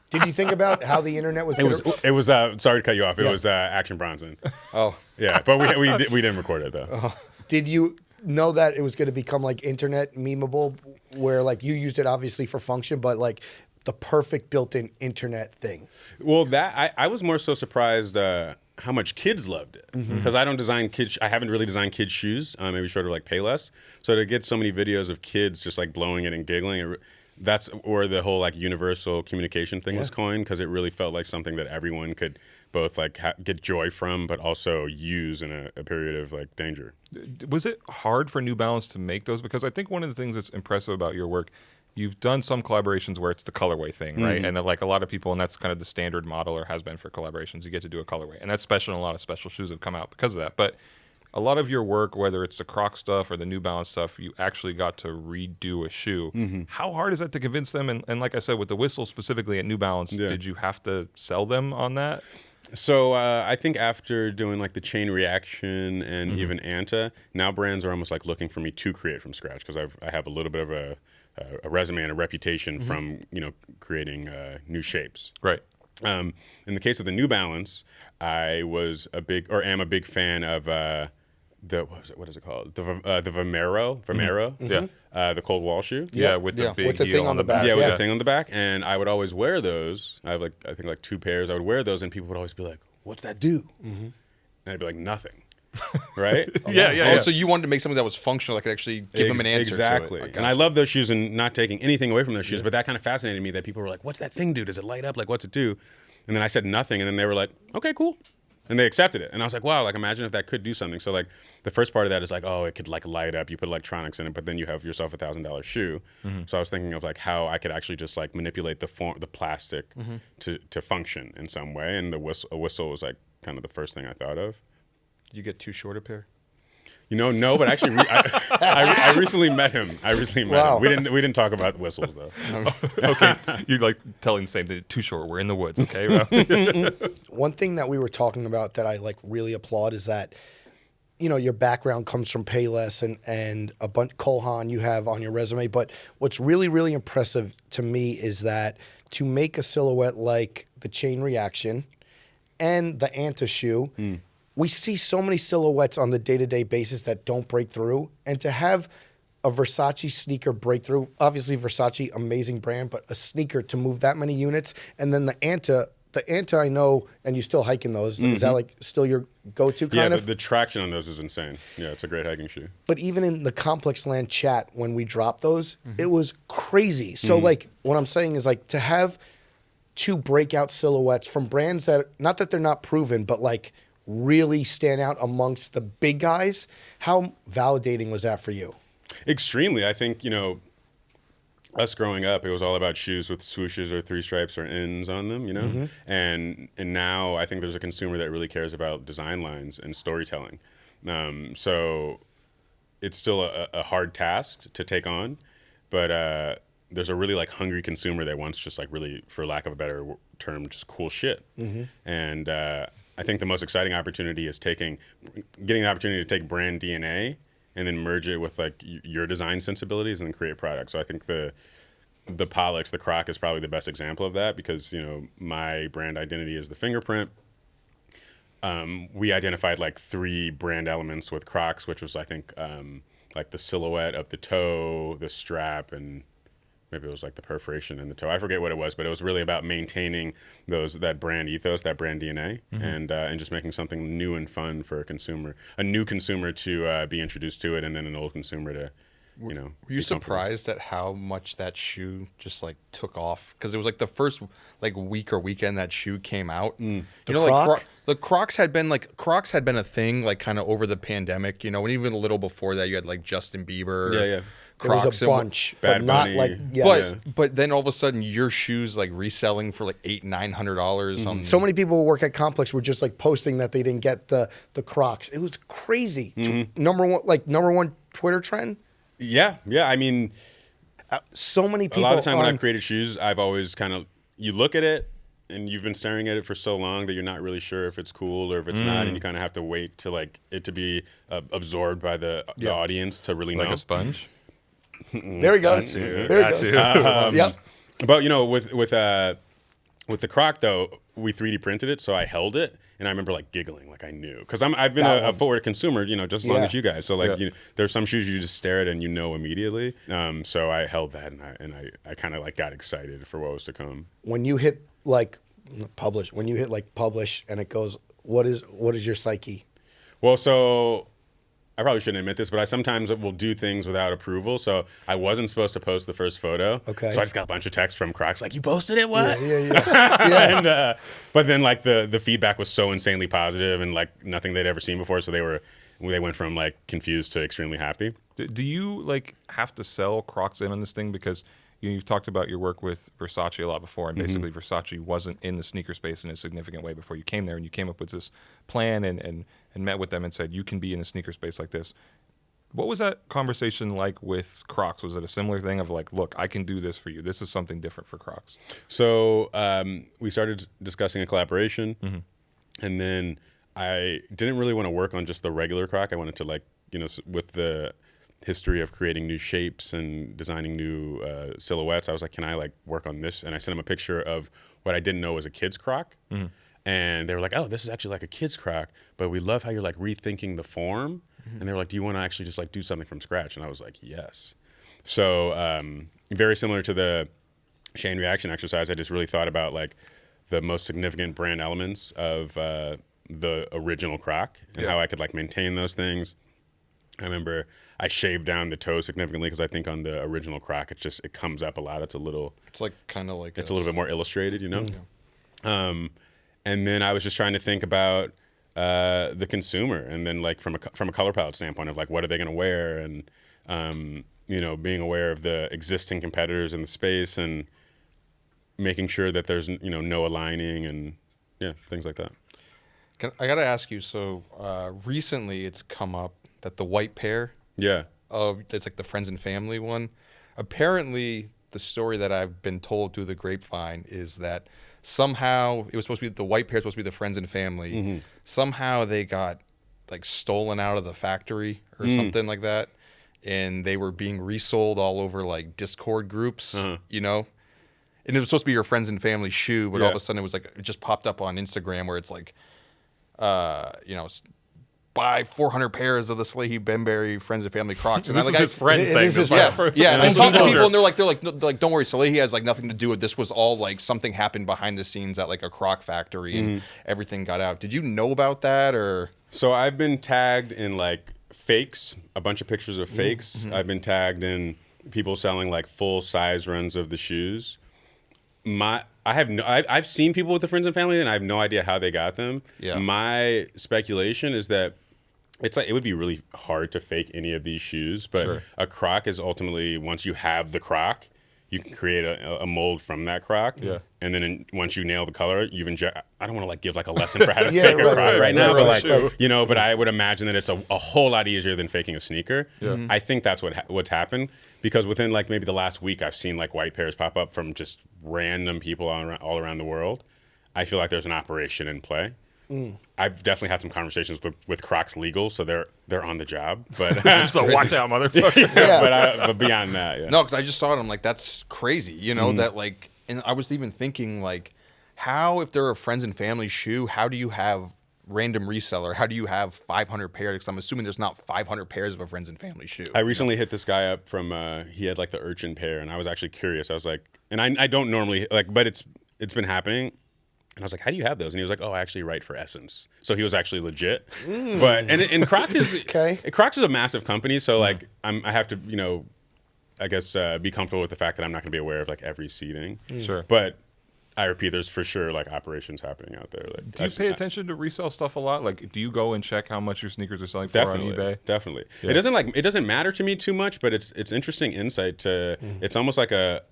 Did you think about how the internet was? It was. Sorry to cut you off. It Yeah. was Action Bronson. Oh, Yeah, but we didn't record it though. Did you know that it was going to become like internet memeable, where like you used it obviously for function, but like the perfect built-in internet thing? Well, I was more so surprised how much kids loved it, because I don't design kids. I haven't really designed kids shoes. Maybe short of like Payless. So to get so many videos of kids just like blowing it and giggling, that's where the whole like universal communication thing was coined, because it really felt like something that everyone could both like get joy from, but also use in a period of like danger. Was it hard for New Balance to make those? Because I think one of the things that's impressive about your work, you've done some collaborations where it's the colorway thing, right? And like a lot of people, and that's kind of the standard model, or has been for collaborations, you get to do a colorway. And that's special, and a lot of special shoes have come out because of that. But a lot of your work, whether it's the Crocs stuff or the New Balance stuff, you actually got to redo a shoe. How hard is that to convince them? And like I said, with the whistle specifically at New Balance, did you have to sell them on that? So I think after doing like the Chain Reaction and even Anta, now brands are almost like looking for me to create from scratch, because I have a little bit of a resume and a reputation from creating new shapes. Right. In the case of the New Balance, I was am a big fan of what is it called? The Vomero, the cold wall shoe. Yeah, with the Yeah. big With the heel thing on the back. Yeah, with Yeah. the thing on the back, and I would always wear those. I have I think like 2 pairs. I would wear those, and people would always be like, "What's that do?" And I'd be like, "Nothing." Right? Oh, so you wanted to make something that was functional, that could actually give them an answer Exactly. to it. And I love those shoes, and not taking anything away from those shoes, but that kind of fascinated me, that people were like, "What's that thing do? Does it light up? Like, what's it do?" And then I said nothing, and then they were like, "Okay, cool." And they accepted it. And I was like, wow, like imagine if that could do something. So like the first part of that is like, oh, it could like light up, you put electronics in it, but then you have yourself $1,000 shoe. So I was thinking of like how I could actually just like manipulate the plastic to function in some way. And a whistle was like kind of the first thing I thought of. Did you get too short a pair? No, but actually, I recently met him. Wow. We didn't talk about whistles though. Okay, you're like telling the same thing. Too short. We're in the woods. Okay. One thing that we were talking about that I like really applaud is that, your background comes from Payless and a bunch Kohan you have on your resume. But what's really, really impressive to me is that to make a silhouette like the Chain Reaction and the Anta shoe, we see so many silhouettes on the day-to-day basis that don't break through. And to have a Versace sneaker breakthrough, obviously Versace, amazing brand, but a sneaker to move that many units. And then the Anta I know, and you still hiking those. Is that like still your go-to kind of? Yeah, the traction on those is insane. Yeah, it's a great hiking shoe. But even in the Complex Land chat, when we dropped those, it was crazy. So like what I'm saying is like to have two breakout silhouettes from brands that, not that they're not proven, but like really stand out amongst the big guys, how validating was that for you? Extremely. I think, us growing up, it was all about shoes with swooshes or three stripes or ends on them, and now I think there's a consumer that really cares about design lines and storytelling. So it's still a hard task to take on, but there's a really like hungry consumer that wants just like really, for lack of a better term, just cool shit. And I think the most exciting opportunity is getting the opportunity to take brand DNA and then merge it with like your design sensibilities and then create products. So I think the Pollux, the Croc, is probably the best example of that because my brand identity is the fingerprint. We identified like 3 brand elements with Crocs, which was I think like the silhouette of the toe, the strap, and maybe it was like the perforation in the toe. I forget what it was, but it was really about maintaining that brand ethos, that brand DNA, and just making something new and fun for a new consumer to be introduced to it, and then an old consumer to, Were you surprised at how much that shoe just like took off? Because it was like the first like week or weekend that shoe came out. Croc? The Crocs had been a thing like kind of over the pandemic. And even a little before that, you had like Justin Bieber. Yeah. There Crocs was a bunch, Bad but not Bunny. like yes. But then all of a sudden, your shoes like reselling for like $800-900 on. So many people who work at Complex were just like posting that they didn't get the Crocs. It was crazy. Number one Twitter trend. Yeah. I mean, so many people. A lot of time when I've created shoes, I've always you look at it and you've been staring at it for so long that you're not really sure if it's cool or if it's not, and you kind of have to wait to like it to be absorbed by the audience to really Like know. a sponge. There he goes. There he goes. Yep. But with the Croc though, we 3D printed it, so I held it, and I remember like giggling, like I knew, because I've been a footwear consumer, just as long as you guys. So like there's some shoes you just stare at and immediately. So I held that, and I kind of like got excited for what was to come. When you hit like publish, and it goes, what is your psyche? Well, so I probably shouldn't admit this, but I sometimes will do things without approval. So I wasn't supposed to post the first photo. Okay. So I just got a bunch of texts from Crocs like, "You posted it? What?" Yeah. And but then like the feedback was so insanely positive and like nothing they'd ever seen before. So they went from like confused to extremely happy. Do you like have to sell Crocs in on this thing because you've talked about your work with Versace a lot before, and basically Versace wasn't in the sneaker space in a significant way before you came there, and you came up with this plan and met with them and said you can be in the sneaker space like this. What was that conversation like with Crocs? Was it a similar thing of like, look, I can do this for you. This is something different for Crocs. So we started discussing a collaboration, and then I didn't really want to work on just the regular Croc. I wanted to like, with the history of creating new shapes and designing new silhouettes, I was like, can I like work on this? And I sent them a picture of what I didn't know was a kid's Croc. And they were like, oh, this is actually like a kid's Croc, but we love how you're like rethinking the form. And they were like, do you want to actually just like do something from scratch? And I was like, yes. So very similar to the chain reaction exercise, I just really thought about like the most significant brand elements of the original Croc and how I could like maintain those things. I remember I shaved down the toe significantly because I think on the original Croc, it comes up a lot. It's like kind of like it's a little bit more illustrated, And then I was just trying to think about the consumer, and then like from a color palette standpoint of like what are they going to wear, and being aware of the existing competitors in the space and making sure that there's no aligning and things like that. I got to ask you. So recently, it's come up that the white pair Yeah. of it's like the friends and family one. Apparently, the story that I've been told through the grapevine is that somehow it was supposed to be the white pair, supposed to be the friends and family. Mm-hmm. Somehow they got like stolen out of the factory or something like that, and they were being resold all over like Discord groups, you know. And it was supposed to be your friends and family shoe, but all of a sudden it was like it just popped up on Instagram where it's like, you know, buy 400 pairs of the Salehe Bembury friends and family Crocs. And This I, is like, his friend it saying is this. his like, friend. yeah, and I And talked to he people, knows. and they're like, no, don't worry, Salehe has like nothing to do with this. Was all like something happened behind the scenes at like a Croc factory, and everything got out. Did you know about that, or? So I've been tagged in like fakes, a bunch of pictures of fakes. I've been tagged in people selling like full size runs of the shoes. I've seen people with the friends and family, and I have no idea how they got them. Yeah. My speculation is that it's like it would be really hard to fake any of these shoes, but a Croc is ultimately, once you have the Croc, you can create a mold from that Croc. Yeah. And then once you nail the color, you've inject. I don't want to like give like a lesson for how to Yeah, fake a right, Croc right, right now, but right, like you know, but I would imagine that it's a whole lot easier than faking a sneaker. Yeah. I think that's what's happened, because within like maybe the last week, I've seen like white pairs pop up from just random people all around the world. I feel like there's an operation in play. I've definitely had some conversations with Crocs legal, so they're on the job. But So watch out, motherfucker. but beyond that, yeah. No, because I just saw it. I'm like, that's crazy. You know that like, and I was even thinking like, how if they're a friends and family shoe, how do you have random reseller? How do you have 500 pairs? Because I'm assuming there's not 500 pairs of a friends and family shoe. I recently hit this guy up from he had like the urchin pair, and I was actually curious. I was like, and I don't normally like, but it's been happening. And I was like, how do you have those? And he was like, oh, I actually write for Essence. So he was actually legit. But and Crocs is Crocs is a massive company, so like I have to, you know, I guess be comfortable with the fact that I'm not going to be aware of like every seeding. Sure. But I repeat, there's for sure like operations happening out there. Like, Do you pay attention to resale stuff a lot? Like, do you go and check how much your sneakers are selling for Definitely, on eBay? definitely. Yeah. It doesn't matter to me too much, but it's interesting insight to. It's almost like a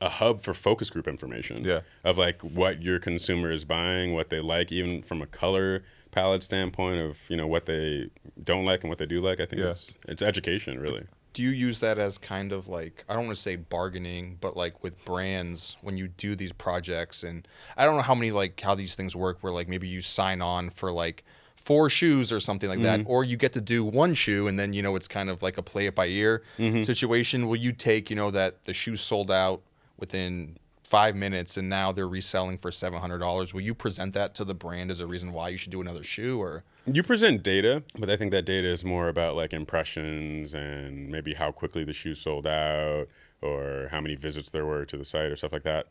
hub for focus group information. Yeah. Of like what your consumer is buying, what they like, even from a color palette standpoint of, you know, what they don't like and what they do like. I think it's education, really. Do you use that as kind of like, I don't want to say bargaining, but like with brands when you do these projects? And I don't know how these things work, where like maybe you sign on for like 4 shoes or something like that, or you get to do 1 shoe and then, you know, it's kind of like a play it by ear situation. Will you take, you know, that the shoe sold out within 5 minutes and now they're reselling for $700? Will you present that to the brand as a reason why you should do another shoe? Or You present data, but I think that data is more about like impressions and maybe how quickly the shoe sold out or how many visits there were to the site or stuff like that.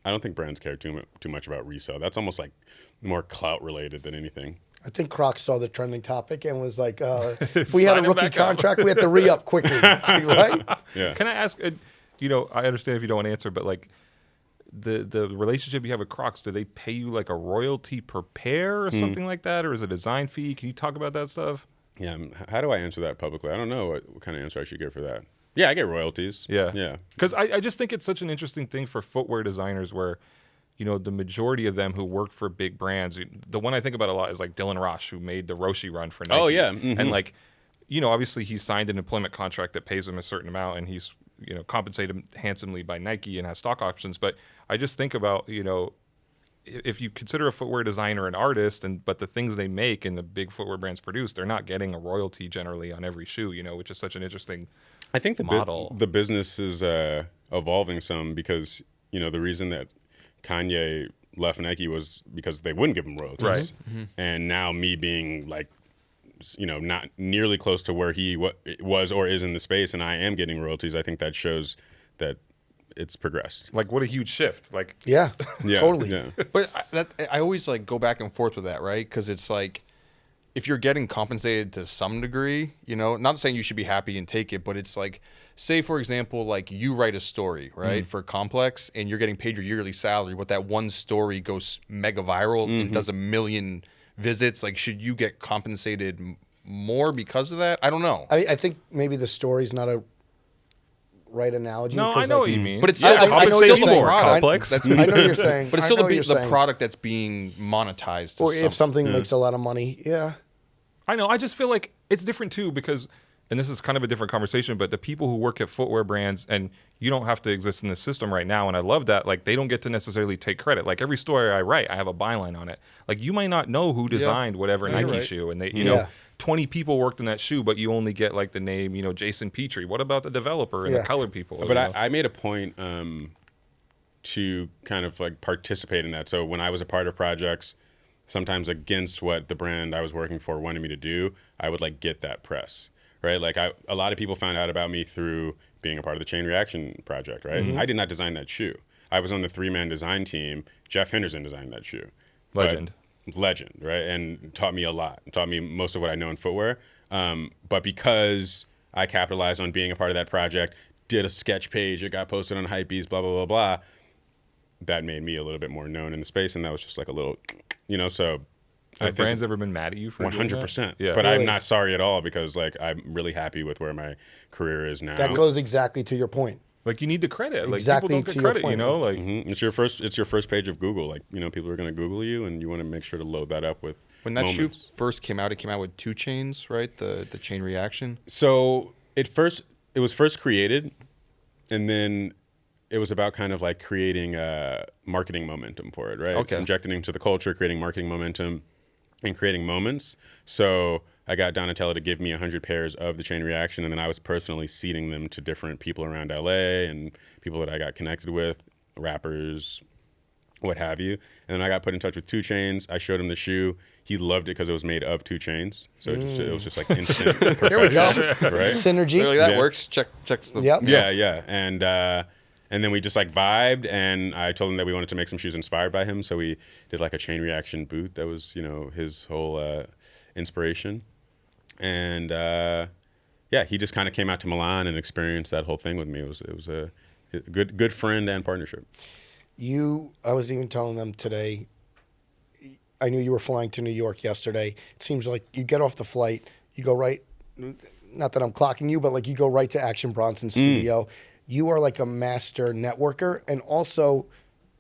I don't think brands care too much about resale. That's almost like more clout related than anything. I think Crocs saw the trending topic and was like, if we had a Sign him rookie back up. contract, we had to re-up quickly, right? Yeah. Can I ask, you know, I understand if you don't want to answer, but like the relationship you have with Crocs, do they pay you like a royalty per pair or something like that? Or is it a design fee? Can you talk about that stuff? Yeah. How do I answer that publicly? I don't know what kind of answer I should give for that. Yeah, I get royalties. Yeah. Yeah. Because I just think it's such an interesting thing for footwear designers where, you know, the majority of them who work for big brands, the one I think about a lot is like Dylan Roche, who made the Roshi run for Nike. Oh, yeah. And like, you know, obviously he signed an employment contract that pays him a certain amount and he's, you know, compensated handsomely by Nike and has stock options. But I just think about, you know, if you consider a footwear designer an artist, but the things they make and the big footwear brands produce, they're not getting a royalty generally on every shoe, you know, which is such an interesting I think model. The business is evolving some because, you know, the reason that Kanye left Nike was because they wouldn't give him royalties. Right. And now me being like, you know, not nearly close to where he was or is in the space, and I am getting royalties, I think that shows that it's progressed. Like, what a huge shift. Like, Yeah, Yeah, totally. Yeah. But I always like go back and forth with that, right? Because it's like, if you're getting compensated to some degree, you know, not saying you should be happy and take it, but it's like, say for example, like you write a story, right, for Complex, and you're getting paid your yearly salary, but that one story goes mega viral and does 1 million visits. Like, should you get compensated more because of that? I don't know. I think maybe the story's not a right analogy. no, 'cause, I know like, what you mean. But it's I- still, I know what you're still saying. the product. Complex. That's, I know what you're saying. but it's I still know what the you're saying. product that's being monetized. To Or if something makes a lot of money, yeah. I know. I just feel like it's different too because, and this is kind of a different conversation, but the people who work at footwear brands, and you don't have to exist in this system right now, and I love that, like they don't get to necessarily take credit. Like every story I write, I have a byline on it. Like you might not know who designed whatever Nike shoe, and they, you know, 20 people worked in that shoe, but you only get like the name, you know, Jason Petrie. What about the developer and the colored people? But I made a point to kind of like participate in that. So when I was a part of projects, sometimes against what the brand I was working for wanted me to do, I would like get that press, right? Like a lot of people found out about me through being a part of the Chain Reaction project, right? I did not design that shoe. I was on the 3-man design team. Jeff Henderson designed that shoe. Legend, right? And taught me a lot. Taught me most of what I know in footwear. But because I capitalized on being a part of that project, did a sketch page, it got posted on Hypebeast, blah, blah, blah, blah. That made me a little bit more known in the space, and that was just like a little, you know, so. Have brands ever been mad at you for 100%. Yeah. But Really? I'm not sorry at all because like I'm really happy with where my career is now. That goes exactly to your point. Like you need the credit. Like Exactly people to don't your get credit, point. you know? Like It's your first page of Google. Like, you know, people are going to Google you, and you want to make sure to load that up with When that moments. shoe first came out, it came out with 2 chains, right? The chain reaction. So it was first created, and then it was about kind of like creating a marketing momentum for it, right? Okay. Injecting into the culture, creating marketing momentum, and creating moments. So I got Donatella to give me 100 pairs of the Chain Reaction, and then I was personally seeding them to different people around LA and people that I got connected with, rappers, what have you. And then I got put in touch with 2 Chainz. I showed him the shoe. He loved it because it was made of 2 Chainz. So it was just like instant perfection. There we go. Right? Synergy. Really, that Yeah. works. Checks the. Yep. Yeah. And then we just like vibed, and I told him that we wanted to make some shoes inspired by him. So we did like a Chain Reaction boot that was, you know, his whole inspiration. And he just kind of came out to Milan and experienced that whole thing with me. It was a good friend and partnership. I was even telling them today, I knew you were flying to New York yesterday. It seems like you get off the flight, you go right, not that I'm clocking you, but like you go right to Action Bronson's studio. You are like a master networker. And also,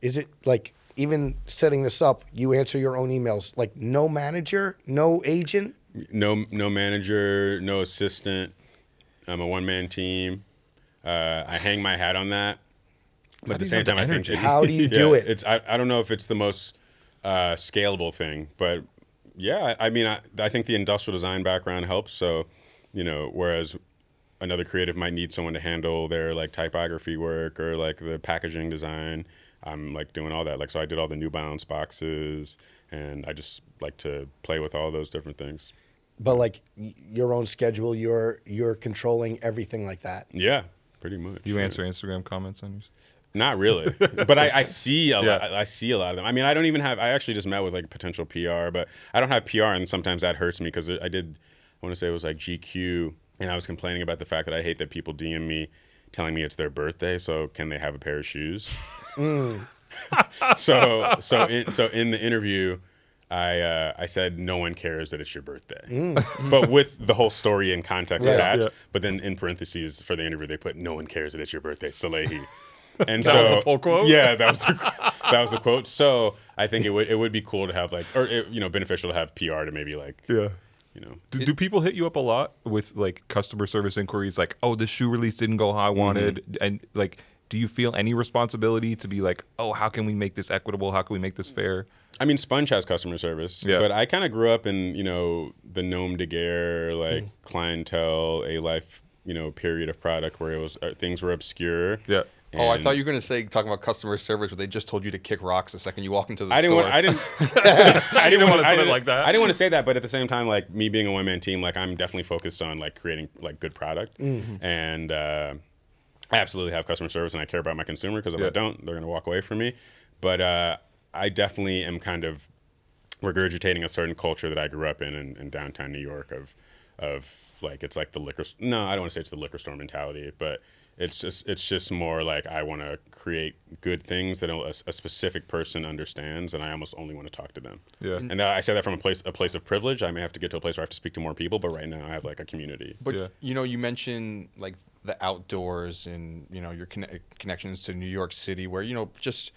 is it like, even setting this up, you answer your own emails, like no manager, no agent? No manager, no assistant. I'm a one-man team. I hang my hat on that. But at the same time, I think How do you do it? I don't know if it's the most scalable thing, but yeah, I mean, I think the industrial design background helps. So, you know, whereas another creative might need someone to handle their like typography work or like the packaging design, I'm like doing all that. Like, so I did all the New Balance boxes, and I just like to play with all those different things. But like your own schedule, you're controlling everything like that. Yeah, pretty much. you answer Instagram comments on yours. Not really, but I see a lot. I see a lot of them. I mean, I don't even have. I actually just met with like potential PR, but I don't have PR, and sometimes that hurts me because I want to say it was like GQ, and I was complaining about the fact that I hate that people DM me telling me it's their birthday. So can they have a pair of shoes? So in the interview, I said no one cares that it's your birthday, but with the whole story and context attached. Yeah. But then in parentheses for the interview, they put no one cares that it's your birthday, Salehe. And that was the pull quote? Yeah, that was the quote. So I think it would be cool to have like, or beneficial to have PR to maybe like, Do people hit you up a lot with like customer service inquiries like, oh, this shoe release didn't go how I wanted, and like, do you feel any responsibility to be like, oh, how can we make this equitable? How can we make this fair? I mean, Sponge has customer service, but I kind of grew up in the Nom de Guerre like clientele, a life period of product where it was things were obscure. Yeah. Oh, I thought you were going to say, talking about customer service, where they just told you to kick rocks the second you walk into the store. I didn't want to put it like that. I didn't want to say that, but at the same time, like me being a one-man team, like I'm definitely focused on like creating like good product, and I absolutely have customer service, and I care about my consumer because if I don't, they're going to walk away from me. But I definitely am kind of regurgitating a certain culture that I grew up in downtown New York of like it's like the liquor. No, I don't want to say it's the liquor store mentality, but it's just more like I want to create good things that a specific person understands, and I almost only want to talk to them. Yeah. And I say that from a place of privilege. I may have to get to a place where I have to speak to more people, but right now I have like a community. But you mentioned like the outdoors and your connections to New York City, where just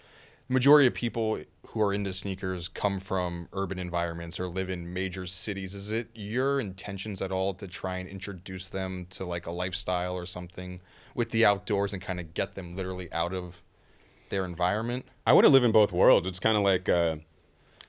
majority of people who are into sneakers come from urban environments or live in major cities. Is it your intentions at all to try and introduce them to like a lifestyle or something with the outdoors and kind of get them literally out of their environment? I want to live in both worlds. It's kind of like the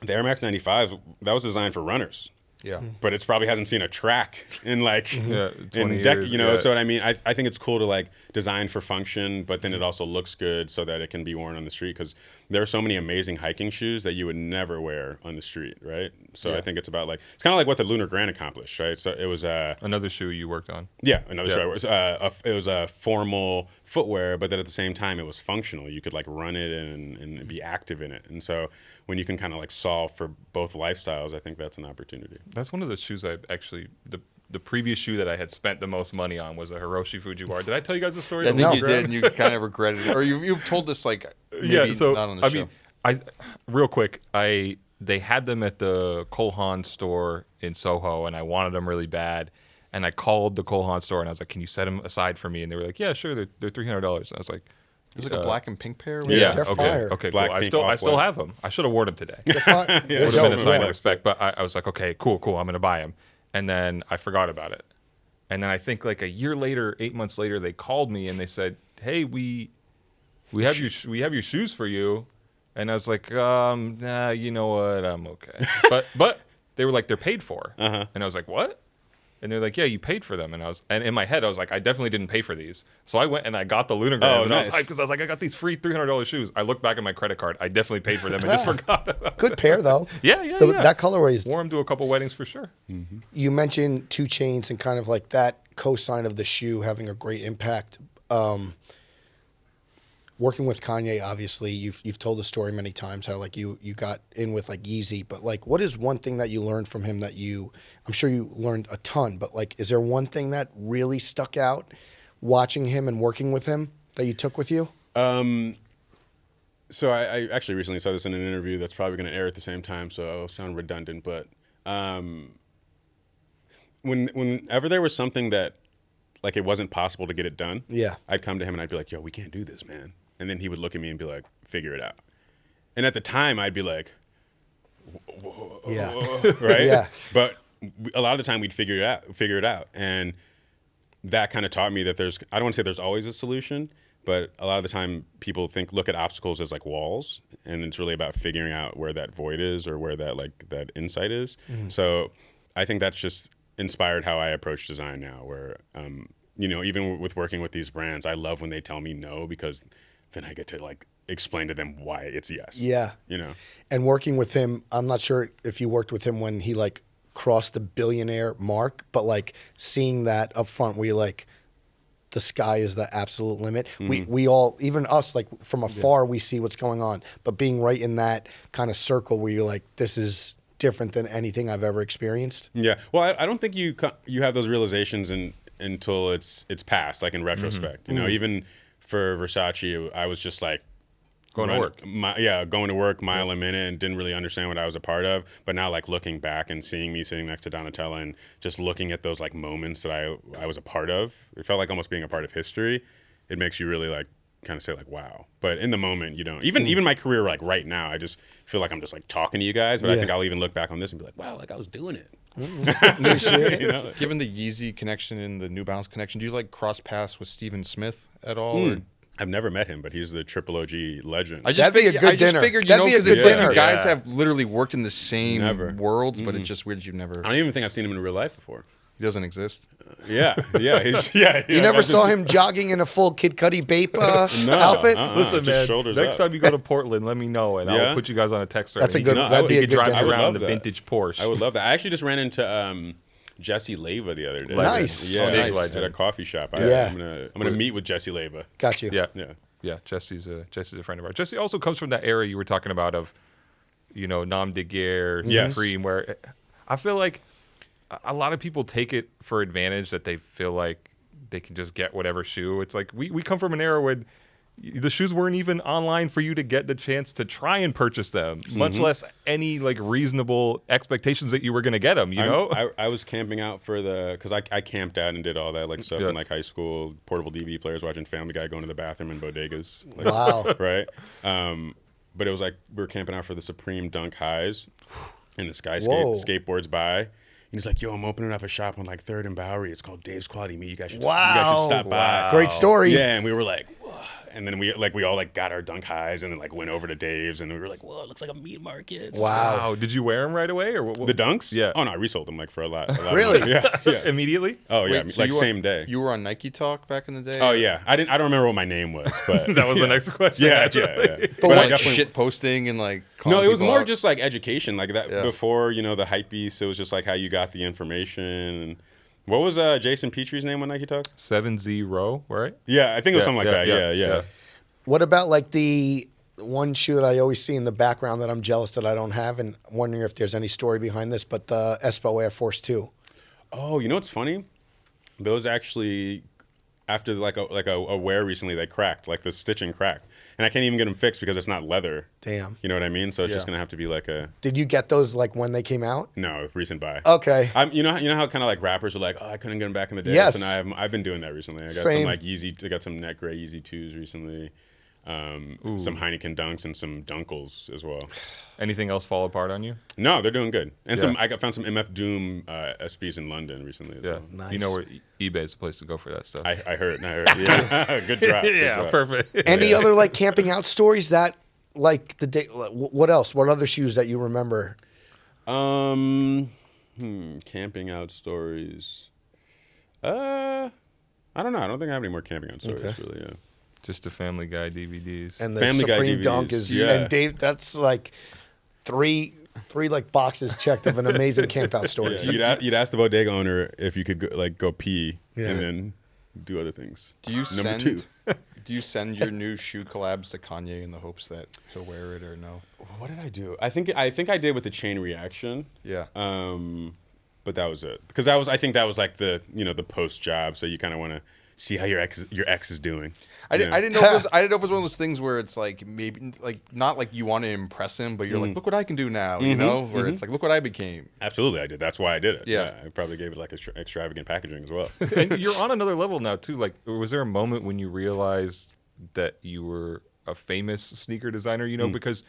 Air Max 95, that was designed for runners. Yeah. But it's probably hasn't seen a track in like 20 years, you know. yeah. So what I mean, I think it's cool to like design for function, but then it also looks good so that it can be worn on the street, because there are so many amazing hiking shoes that you would never wear on the street, right? So I think it's about like, it's kind of like what the Lunar Grand accomplished, right? So it was Another shoe you worked on. another show. It was a formal footwear, but then at the same time it was functional. You could like run it and be active in it. And so when you can kind of like solve for both lifestyles, I think that's an opportunity. That's one of the shoes I actually the previous shoe that I had spent the most money on was a Hiroshi Fujiwara. Did I tell you guys the story? I of think the you Grand? did, and you kind of regretted it. Or you've told us, like, maybe So not on the show. mean, real quick, they had them at the Cohosts store in Soho, and I wanted them really bad. And I called the Cohosts store, and I was like, "Can you set them aside for me?" And they were like, "Yeah, sure. They're $300." And I was like, It was like a black and pink pair? Yeah. They're okay, fire. okay, Black, cool. pink, I still off-white. have them. I should have worn them today. They're fire. It They're would have been a dope, sign yeah. of respect, but I was like, okay, cool, I'm gonna buy them. And then I forgot about it. And then I think like a year later, 8 months later, they called me and they said, "Hey, we have your shoes for you." And I was like, nah, you know what, I'm okay. But they were like, they're paid for. And I was like, what? And they're like, yeah, you paid for them. And in my head, I was like, I definitely didn't pay for these. So I went and I got the Lunar Grams, and nice. I was like, I got these free $300 shoes. I looked back at my credit card. I definitely paid for them and just forgot about it. Good pair though. Yeah. That colorway is. Wore them to a couple weddings for sure. You mentioned 2 Chainz and kind of like that cosign of the shoe having a great impact. Working with Kanye, obviously, you've told the story many times how like you got in with like Yeezy, but like what is one thing that you learned from him that I'm sure you learned a ton, but like is there one thing that really stuck out watching him and working with him that you took with you? So I actually recently saw this in an interview that's probably going to air at the same time, so I'll sound redundant, but whenever there was something that like it wasn't possible to get it done, Yeah. I'd come to him and I'd be like, yo, we can't do this, man. And then he would look at me and be like, figure it out. And at the time, I'd be like, Yeah. right? Yeah. But a lot of the time, we'd figure it out. And that kind of taught me that I don't want to say there's always a solution, but a lot of the time, people look at obstacles as like walls. And it's really about figuring out where that void is or where that insight is. So I think that's just inspired how I approach design now, where, even with working with these brands, I love when they tell me no, because then I get to like explain to them why it's yes. Yeah. And working with him, I'm not sure if you worked with him when he like crossed the billionaire mark, but like seeing that up front where you're like, the sky is the absolute limit. We all, even us, like from afar, we see what's going on, but being right in that kind of circle where you're like, this is different than anything I've ever experienced. Yeah. Well, I don't think you have those realizations until it's past, like in retrospect. Even for Versace, I was just like Going to work. Going to work, mile a minute, and didn't really understand what I was a part of. But now, like looking back and seeing me sitting next to Donatella and just looking at those like moments that I was a part of, it felt like almost being a part of history. It makes you really like kind of say like, wow. But in the moment, you don't. Even my career, like right now, I just feel like I'm just like talking to you guys. But I think I'll even look back on this and be like, wow, like I was doing it. Given the Yeezy connection and the New Balance connection, do you like cross paths with Steven Smith at all? Or? I've never met him, but he's the Triple OG legend. That'd be a good dinner. Figured, That'd be a because good it's like dinner. you guys Yeah. have literally worked in the same Never. worlds, but it's just weird you've never. I don't even think I've seen him in real life before. He doesn't exist. Yeah. You never saw him jogging in a full Kid Cudi Bape outfit? Listen, just man. shoulders Next up. time you go to Portland, let me know, and Yeah? I'll put you guys on a text. That's a good. That'd be a good drive dinner. I would around love the that. vintage Porsche. I would love that. I actually just ran into Jesse Leyva the other day. Nice. Yeah, Big legend. at a coffee shop. Yeah. I'm gonna meet with Jesse Leyva. Got you. Yeah. Yeah. Jesse's a friend of ours. Jesse also comes from that era you were talking about of, Nom de Guerre, Yes. Supreme, where I feel like a lot of people take it for advantage that they feel like they can just get whatever shoe. It's like we come from an era when the shoes weren't even online for you to get the chance to try and purchase them, much less any like reasonable expectations that you were going to get them, I was camping out because I camped out and did all that like stuff in like high school, portable DVD players, watching Family Guy, going to the bathroom in bodegas. Like, Wow. Right. but it was like we were camping out for the Supreme Dunk Highs, and this guy Whoa. skateboards by. And he's like, yo, I'm opening up a shop on like 3rd and Bowery. It's called Dave's Quality Meat. You guys should stop by. Great story. Yeah, and we were like, whoa. And then we all like got our Dunk Highs and then like went over to Dave's and we were like, whoa, it looks like a meat market. Wow. Did you wear them right away or what? The Dunks? Yeah. Oh no, I resold them like for a lot. Really? Yeah. Immediately? Oh yeah, Wait, so like you were- same day. You were on Nike Talk back in the day? Oh yeah, I don't remember what my name was, but That was the next question. Yeah. But But I Like definitely shit posting and like no, calling it was people more out? just like education, like that Yeah. before the hype beast. It was just like how you got the information. And what was Jason Petrie's name on Nike Talk? 7-0, right? Yeah, I think it was something like that. Yeah. What about like the one shoe that I always see in the background that I'm jealous that I don't have, and wondering if there's any story behind this, but the Espo Air Force 2. Oh, you know what's funny? Those actually, after like a wear recently, they cracked. Like the stitching cracked, and I can't even get them fixed because it's not leather. Damn. You know what I mean? So it's Yeah. just gonna have to be like a Did you get those like when they came out? recent buy. Okay. You know how kind of like rappers are like, oh, I couldn't get them back in the day. Yes. And I've been doing that recently. I got Same. some like Yeezy. I got some net gray Yeezy 2s recently. Some Heineken Dunks and some Dunkles as well. Anything else fall apart on you? No, they're doing good. And Yeah. I found some MF Doom SPs in London recently as Yeah. well. Nice. You know where eBay is the place to go for that stuff. I heard. Yeah. Good drop. good drop. Perfect. Any other like camping out stories that like the day? What else? What other shoes that you remember? Camping out stories. I don't know. I don't think I have any more camping out stories really. Yeah. Just the Family Guy DVDs. And the Family Guy Supreme DVDs, Dunk is yeah. and Dave. That's like three like boxes checked of an amazing camp out story. Yeah, you'd ask the bodega owner if you could go pee Yeah. and then do other things. Do you Number send 2. Do you send your new shoe collabs to Kanye in the hopes that he'll wear it or no? What did I do? I think I did with the chain reaction. Yeah. But that was it. Because I think that was like the the post job, so you kind of want to see how your ex is doing. I didn't know. I didn't know if it was one of those things where it's like maybe like not like you want to impress him, but you're like, look what I can do now, you know? Where it's like, look what I became. Absolutely, I did. That's why I did it. Yeah. I probably gave it like extravagant packaging as well. And you're on another level now too. Like, was there a moment when you realized that you were a famous sneaker designer? Because,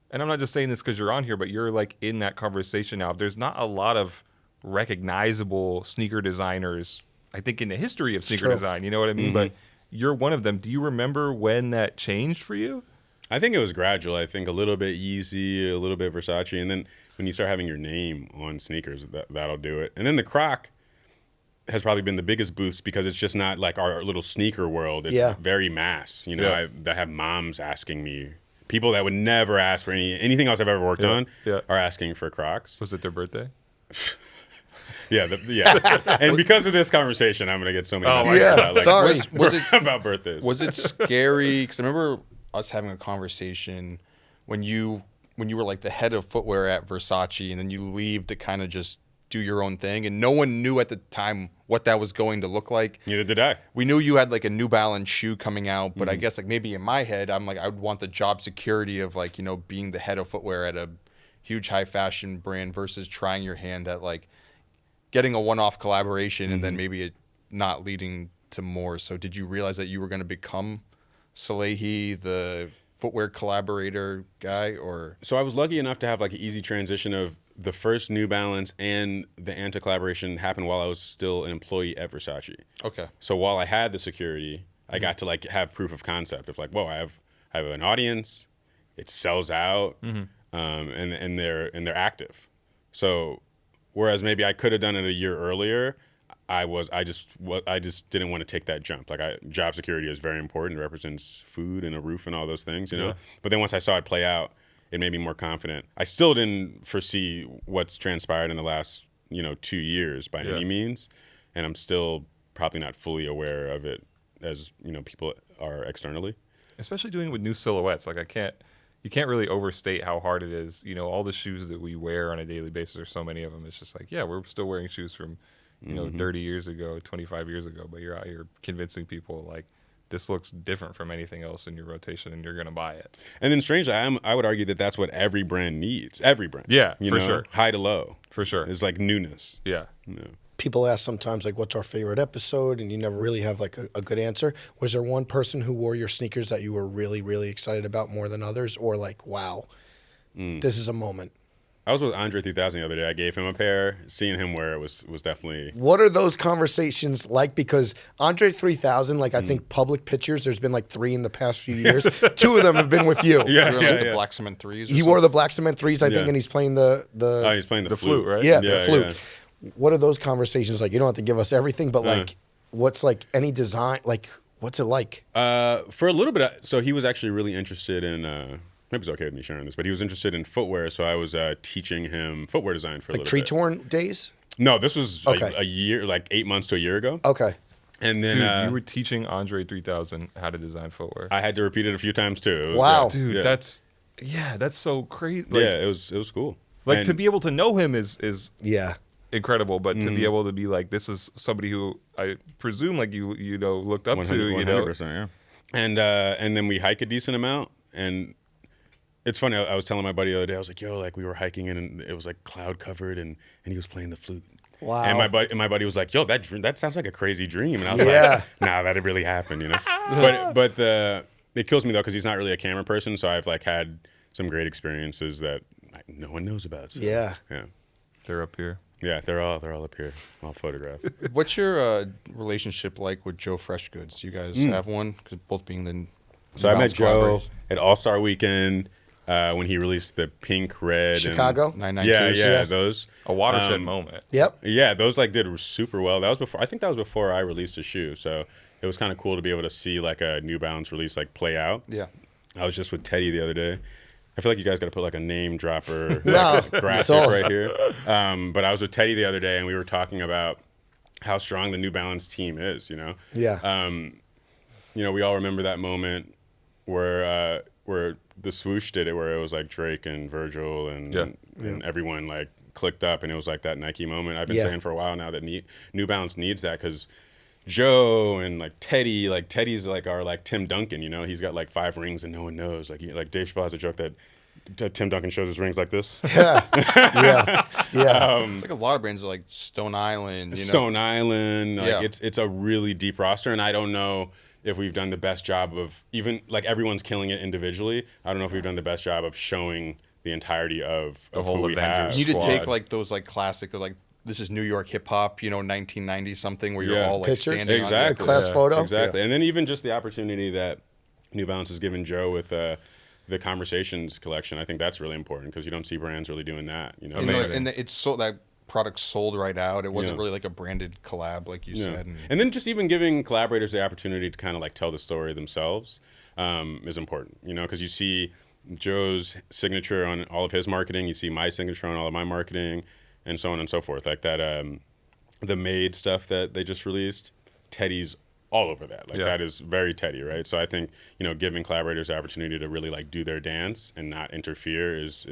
and I'm not just saying this because you're on here, but you're like in that conversation now. There's not a lot of recognizable sneaker designers, I think, in the history of sneaker true. design. You know what I mean? But you're one of them. Do you remember when that changed for you? I think it was gradual. I think a little bit Yeezy, a little bit Versace, and then when you start having your name on sneakers, that'll do it. And then the Croc has probably been the biggest boost because it's just not like our little sneaker world. It's very mass. Yeah. I have moms asking me, people that would never ask for anything else I've ever worked on are asking for Crocs. Was it their birthday? Yeah. And because of this conversation, I'm gonna get so many messages God. about, like, Sorry. Was it about birthdays. was it scary? Because I remember us having a conversation when you were like the head of footwear at Versace, and then you leave to kind of just do your own thing, and no one knew at the time what that was going to look like. Neither did I. We knew you had like a New Balance shoe coming out, but I guess like maybe in my head, I'm like, I would want the job security of like, being the head of footwear at a huge high fashion brand versus trying your hand at like getting a one-off collaboration and then maybe it not leading to more. So did you realize that you were going to become Salehe, the footwear collaborator guy, or? So I was lucky enough to have like an easy transition of the first New Balance and the Anta collaboration happened while I was still an employee at Versace. Okay. So while I had the security, I got to like have proof of concept of like, whoa, I have an audience, it sells out, and they're active. So whereas maybe I could have done it a year earlier, I just didn't want to take that jump. Like job security is very important. It represents food and a roof and all those things, Yeah. But then once I saw it play out, it made me more confident. I still didn't foresee what's transpired in the last 2 years by any means, and I'm still probably not fully aware of it as people are externally. Especially doing it with new silhouettes. Like you can't really overstate how hard it is. All the shoes that we wear on a daily basis, there's so many of them. It's just like, yeah, we're still wearing shoes from 30 years ago, 25 years ago, but you're out here convincing people like this looks different from anything else in your rotation and you're going to buy it. And then strangely, I would argue that that's what every brand needs. Every brand. Yeah, for sure. High to low. For sure. It's like newness. Yeah. people ask sometimes, like, what's our favorite episode? And you never really have, like, a good answer. Was there one person who wore your sneakers that you were really, really excited about more than others? Or, like, wow, this is a moment? I was with Andre 3000 the other day. I gave him a pair. Seeing him wear it was definitely. What are those conversations like? Because Andre 3000, like, I think public pictures, there's been like 3 in the past few years. 2 of them have been with you. Yeah, You were, like, the black cement threes. He wore the black cement 3s, I think, and he's playing the He's playing the flute, right? yeah, the flute. Yeah. What are those conversations like? You don't have to give us everything, but like, what's like any design? Like, what's it like? For a little bit, so he was actually really interested in. Maybe it's okay with me sharing this, but he was interested in footwear, so I was teaching him footwear design for a Like little tree bit. torn days? No, this was like Okay. a year, like 8 months to a year ago. Okay. And then Dude, you were teaching Andre 3000 how to design footwear. I had to repeat it a few times too. It was, Wow. Dude, yeah. that's so crazy. Like, Yeah, it was cool. like And- to be able to know him is Yeah. incredible, but to be able to be like, this is somebody who I presume like you know looked up to, you know. 100%, yeah. And then we hike a decent amount, and it's funny. I was telling my buddy the other day, I was like, "Yo, like we were hiking and it was like cloud covered, and he was playing the flute." Wow. And my buddy was like, "Yo, that sounds like a crazy dream," and I was Yeah. like, "Nah, that really happened, you know." but it kills me though because he's not really a camera person, so I've like had some great experiences that no one knows about. So, Yeah. yeah, They're up here. yeah. They're all up here. I'll photograph. What's your relationship like with Joe Freshgoods? You guys have one? Because both being the So I met Bounce Joe collaborators. at All Star Weekend when he released the pink, red, Chicago? and 992s. Yeah. those. A watershed moment. Yep. Yeah, those like did super well. That was before. I think that was before I released a shoe. So it was kind of cool to be able to see like a New Balance release like play out. Yeah. I was just with Teddy the other day. I feel like you guys got to put like a name dropper No, like, it's graphic all- right here. But I was with Teddy the other day, and we were talking about how strong the New Balance team is. You know. Yeah. You know, we all remember that moment where the swoosh did it, where it was like Drake and Virgil and everyone like clicked up, and it was like that Nike moment. I've been Yeah. saying for a while now that New Balance needs that because Joe and like Teddy's like our like Tim Duncan. You know, he's got like 5 rings and no one knows. Like Dave Chappelle has a joke that Tim Duncan shows his rings like this. Yeah. Yeah. Yeah. It's like a lot of brands are like Stone Island. You know? Stone Island. Like Yeah. it's a really deep roster, and I don't know if we've done the best job of even like everyone's killing it individually. I don't know if we've done the best job of showing the entirety of whole who we Avengers have. You need to Squad. take like those like classic or like this is New York hip hop, you know, 1990 something where you're Yeah. all like Pictures? standing Exactly. on A class photo? Exactly. And then even just the opportunity that New Balance has given Joe with the Conversations collection, I think that's really important because you don't see brands really doing that. You know, And, Amazing. it's so that product sold right out. It wasn't Yeah. really like a branded collab, like you Yeah. said. And then just even giving collaborators the opportunity to kind of like tell the story themselves is important, you know, because you see Joe's signature on all of his marketing, you see my signature on all of my marketing, and so on and so forth. Like that, the Made stuff that they just released, Teddy's all over that. Like Yeah. that is very Teddy, right? So I think, you know, giving collaborators the opportunity to really like do their dance and not interfere is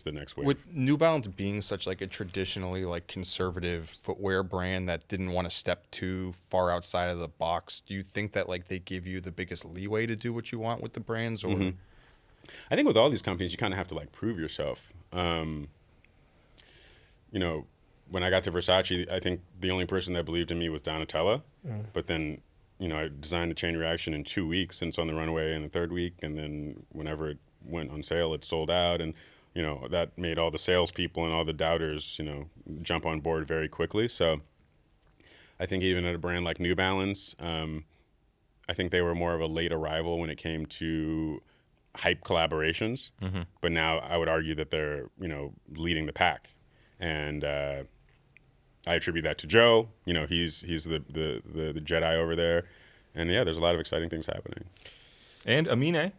the next wave. With New Balance being such like a traditionally like conservative footwear brand that didn't want to step too far outside of the box, do you think that like they give you the biggest leeway to do what you want with the brands? Or I think with all these companies, you kind of have to like prove yourself. You know, when I got to Versace, I think the only person that believed in me was Donatella. But then, you know, I designed the chain reaction in 2 weeks, and it's on the runway in the 3rd week. And then whenever it went on sale, it sold out. And, you know, that made all the salespeople and all the doubters, you know, jump on board very quickly. So I think even at a brand like New Balance, I think they were more of a late arrival when it came to hype collaborations. But now I would argue that they're, you know, leading the pack. And I attribute that to Joe. You know, he's the Jedi over there. And yeah, there's a lot of exciting things happening. And Amine.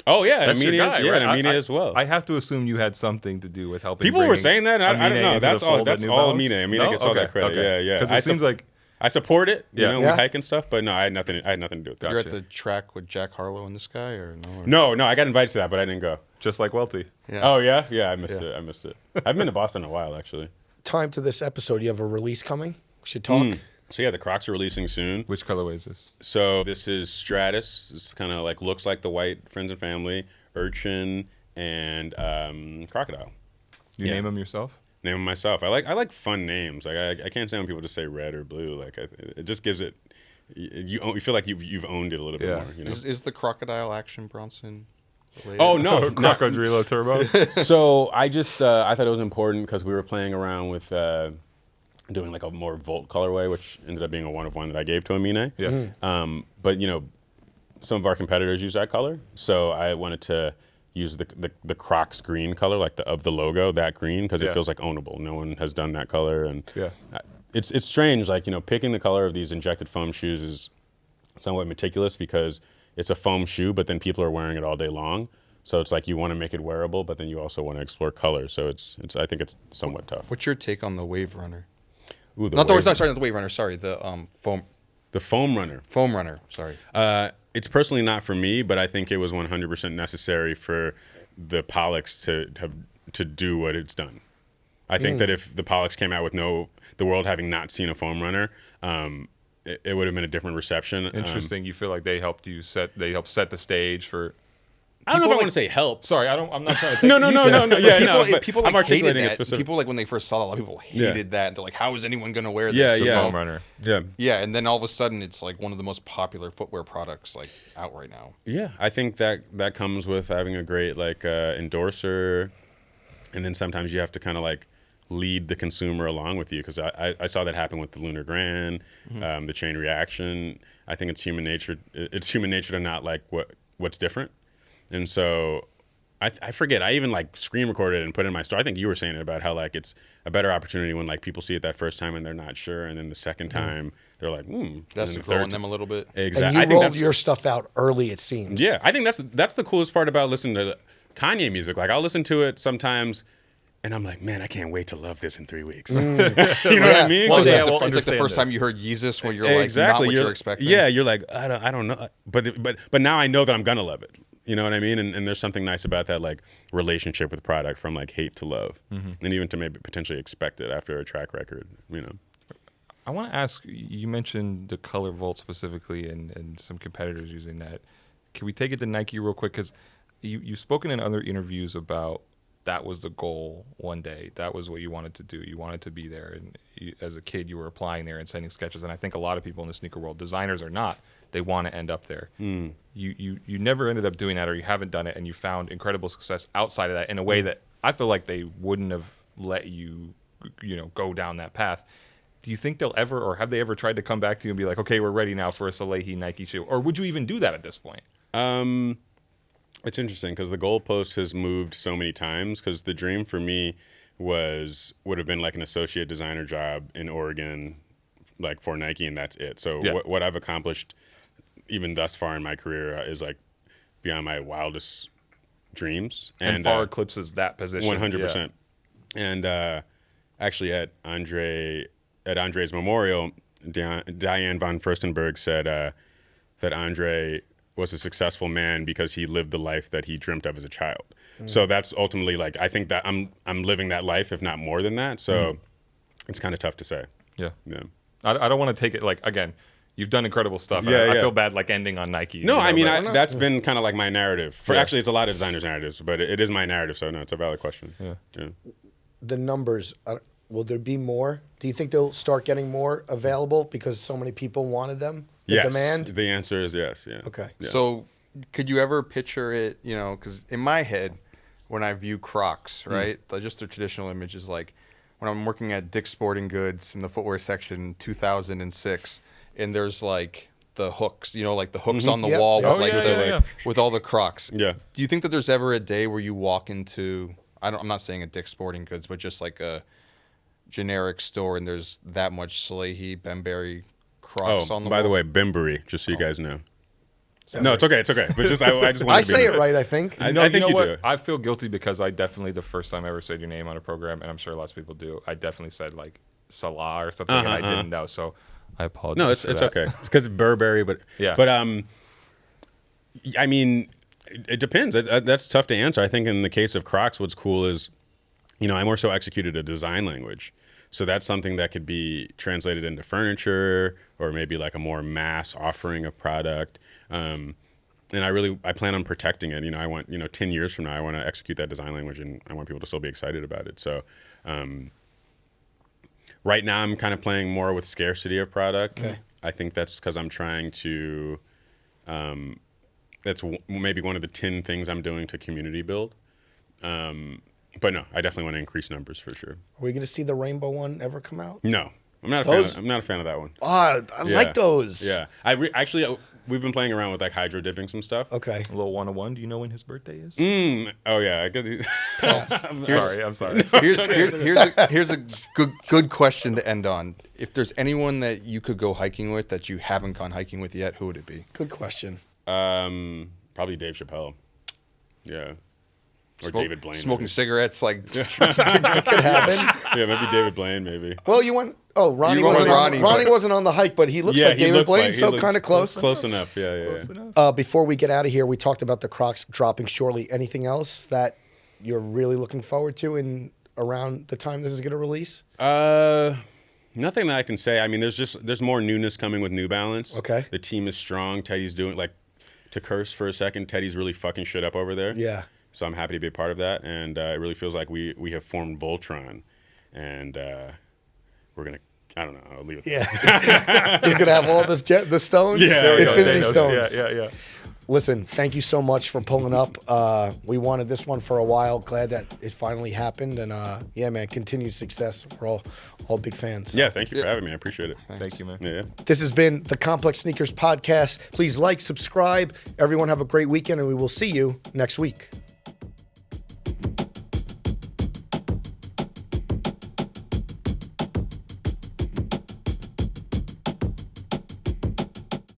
Oh yeah, and That's your Amine guy, is, yeah, right? and Amine as well. I have to assume you had something to do with helping. People were bringing saying that. I don't Amine know. into That's the all. fold That's at New all Balance? Amine. Amine No? gets all that credit. Okay. Yeah, yeah. Because it seems like I support it. You Yeah. know, Yeah. we hike and stuff. But no, I had nothing to do with that. you're at Gotcha. the track with Jack Harlow and this guy, or no? Or? No, I got invited to that, but I didn't go. just like Welty. Yeah. Oh yeah, I missed it. I've been to Boston in a while actually. Time to this episode, you have a release coming? We should talk. So yeah, the Crocs are releasing soon. Which colorway is this? So this is Stratus. It's kind of like looks like the white Friends and Family, Urchin, and Crocodile. You Yeah. name them yourself? name them myself. I like fun names. Like I can't stand when people just say red or blue. Like it just gives it. You feel like you've owned it a little bit more. You know? Is the crocodile action Bronson related? Oh no, Crocodilo Turbo. So I just I thought it was important because we were playing around with doing like a more Volt colorway, which ended up being a 1 of 1 that I gave to Amine. Yeah. But some of our competitors use that color, so I wanted to use the Crocs green color, like the logo, that green, because it feels like ownable. No one has done that color, and it's strange. Like picking the color of these injected foam shoes is somewhat meticulous because it's a foam shoe, but then people are wearing it all day long. So it's like you want to make it wearable, but then you also want to explore color. So it's I think it's somewhat tough. What's your take on the Wave Runner? Ooh, Not the Wave Runner. Sorry, the foam. The foam runner. Foam Runner. Sorry. It's personally not for me, but I think it was 100% necessary for the Pollux to do what it's done. I think that if the Pollux came out with the world having not seen a foam runner, it would have been a different reception. Interesting. You feel like they helped set the stage for. I don't know if I want to say help. Sorry, I'm not trying to take No. Yeah, people I'm like hated articulating it that. specifically. People like when they first saw that, a lot of people hated that. They're like, "How is anyone going to wear this?" Yeah, the yeah. foam runner. Yeah. Yeah, and then all of a sudden, it's like one of the most popular footwear products like out right now. Yeah, I think that comes with having a great endorser, and then sometimes you have to kind of like lead the consumer along with you, because I saw that happen with the Lunar Grand, the Chain Reaction. I think it's human nature. It's human nature to not like what's different, and so I forget. I even like screen recorded it and put it in my story. I think you were saying it about how like it's a better opportunity when like people see it that first time and they're not sure, and then the second time they're like, That's to grow on them a little bit. Exactly. And I you think rolled your stuff out early, it seems. Yeah, I think that's the coolest part about listening to Kanye music. Like I'll listen to it sometimes, and I'm like, man, I can't wait to love this in 3 weeks. You know what I mean? Well, Yeah, it's like the first time you heard Yeezus, when you're like not what you're expecting. Yeah, you're like, I don't know, but now I know that I'm gonna love it. You know what I mean? And there's something nice about that like relationship with the product, from like hate to love, and even to maybe potentially expect it after a track record. I want to ask, you mentioned the color Volt specifically and some competitors using that. Can we take it to Nike real quick? Because you've spoken in other interviews about that was the goal one day. That was what you wanted to do. You wanted to be there. And as a kid, you were applying there and sending sketches. And I think a lot of people in the sneaker world, designers or not, they want to end up there. You never ended up doing that, or you haven't done it, and you found incredible success outside of that in a way that I feel like they wouldn't have let you go down that path. Do you think they'll ever, or have they ever tried to come back to you and be like, okay, we're ready now for a Salehe Nike shoe? Or would you even do that at this point? It's interesting because the goalpost has moved so many times, because the dream for me would have been like an associate designer job in Oregon, like for Nike, and that's it. So what I've accomplished even thus far in my career is like beyond my wildest dreams, and far eclipses that position. 100%. And actually at Andre's memorial, Diane von Furstenberg said that Andre was a successful man because he lived the life that he dreamt of as a child. So that's ultimately like, I think that I'm living that life, if not more than that. So it's kind of tough to say. Yeah. I don't want to take it like, again, you've done incredible stuff. I feel bad like ending on Nike. No, I mean, that's been kind of like my narrative. Actually, it's a lot of designers' narratives, but it is my narrative. So no, it's a valid question. Yeah. The numbers, will there be more? Do you think they'll start getting more available because so many people wanted them? Yes. Demand? The answer is yes. Yeah. Okay. Yeah. So could you ever picture it, because in my head, when I view Crocs, right, just the traditional image is like when I'm working at Dick's Sporting Goods in the footwear section 2006, and there's like the hooks, like the hooks on the wall with all the Crocs. Yeah. Do you think that there's ever a day where you walk into, I'm not saying a Dick's Sporting Goods, but just like a generic store, and there's that much Salehe Bembury Crocs on the by wall? the way, Bembury, just so you guys know. No, it's okay. It's okay. But just I just want I to be say it right, I think. I think you know you what? do. I feel guilty because I definitely, the first time I ever said your name on a program, and I'm sure lots of people do, I definitely said like Salah or something, and I didn't know. So I apologize. No, it's okay. It's because it's Burberry, but I mean, it depends. That's tough to answer. I think in the case of Crocs, what's cool is, I more so executed a design language. So that's something that could be translated into furniture, or maybe like a more mass offering of product. I plan on protecting it. I want 10 years from now, I want to execute that design language, and I want people to still be excited about it. So right now I'm kind of playing more with scarcity of product. Okay. I think that's because I'm trying to that's maybe one of the 10 things I'm doing to community build. But no, I definitely want to increase numbers for sure. Are we going to see the rainbow one ever come out? No, I'm not a fan of that one. I like those. Yeah, actually we've been playing around with like hydro dipping some stuff. Okay. A little 101. Do you know when his birthday is? Oh yeah, I could. I'm sorry. Here's a good question to end on. If there's anyone that you could go hiking with that you haven't gone hiking with yet, who would it be? Good question. Probably Dave Chappelle. Yeah. Or David Blaine. Smoking maybe. cigarettes, like Could happen. Yeah, maybe David Blaine, maybe. Well, you went. Oh, Ronnie You went wasn't with on. Ronnie, Ronnie but- wasn't on the hike, but he looks Yeah, like he David looks Blaine, like, so kind of close. Close enough. Yeah. Before we get out of here, we talked about the Crocs dropping shortly. Anything else that you're really looking forward to in around the time this is going to release? Nothing that I can say. I mean, there's more newness coming with New Balance. Okay. The team is strong. Teddy's doing, like, to curse for a second, Teddy's really fucking shit up over there. Yeah. So I'm happy to be a part of that, and it really feels like we have formed Voltron, and we're gonna. I don't know. I'll leave it. Yeah. He's going to have all the stones. Yeah, there we go. Infinity Thanos. stones. Yeah. Listen, thank you so much for pulling up. We wanted this one for a while. Glad that it finally happened. And yeah, man, continued success. We're all big fans. Yeah, thank you for having me. I appreciate it. Thank you, man. Yeah. This has been the Complex Sneakers Podcast. Please like, subscribe. Everyone have a great weekend, and we will see you next week.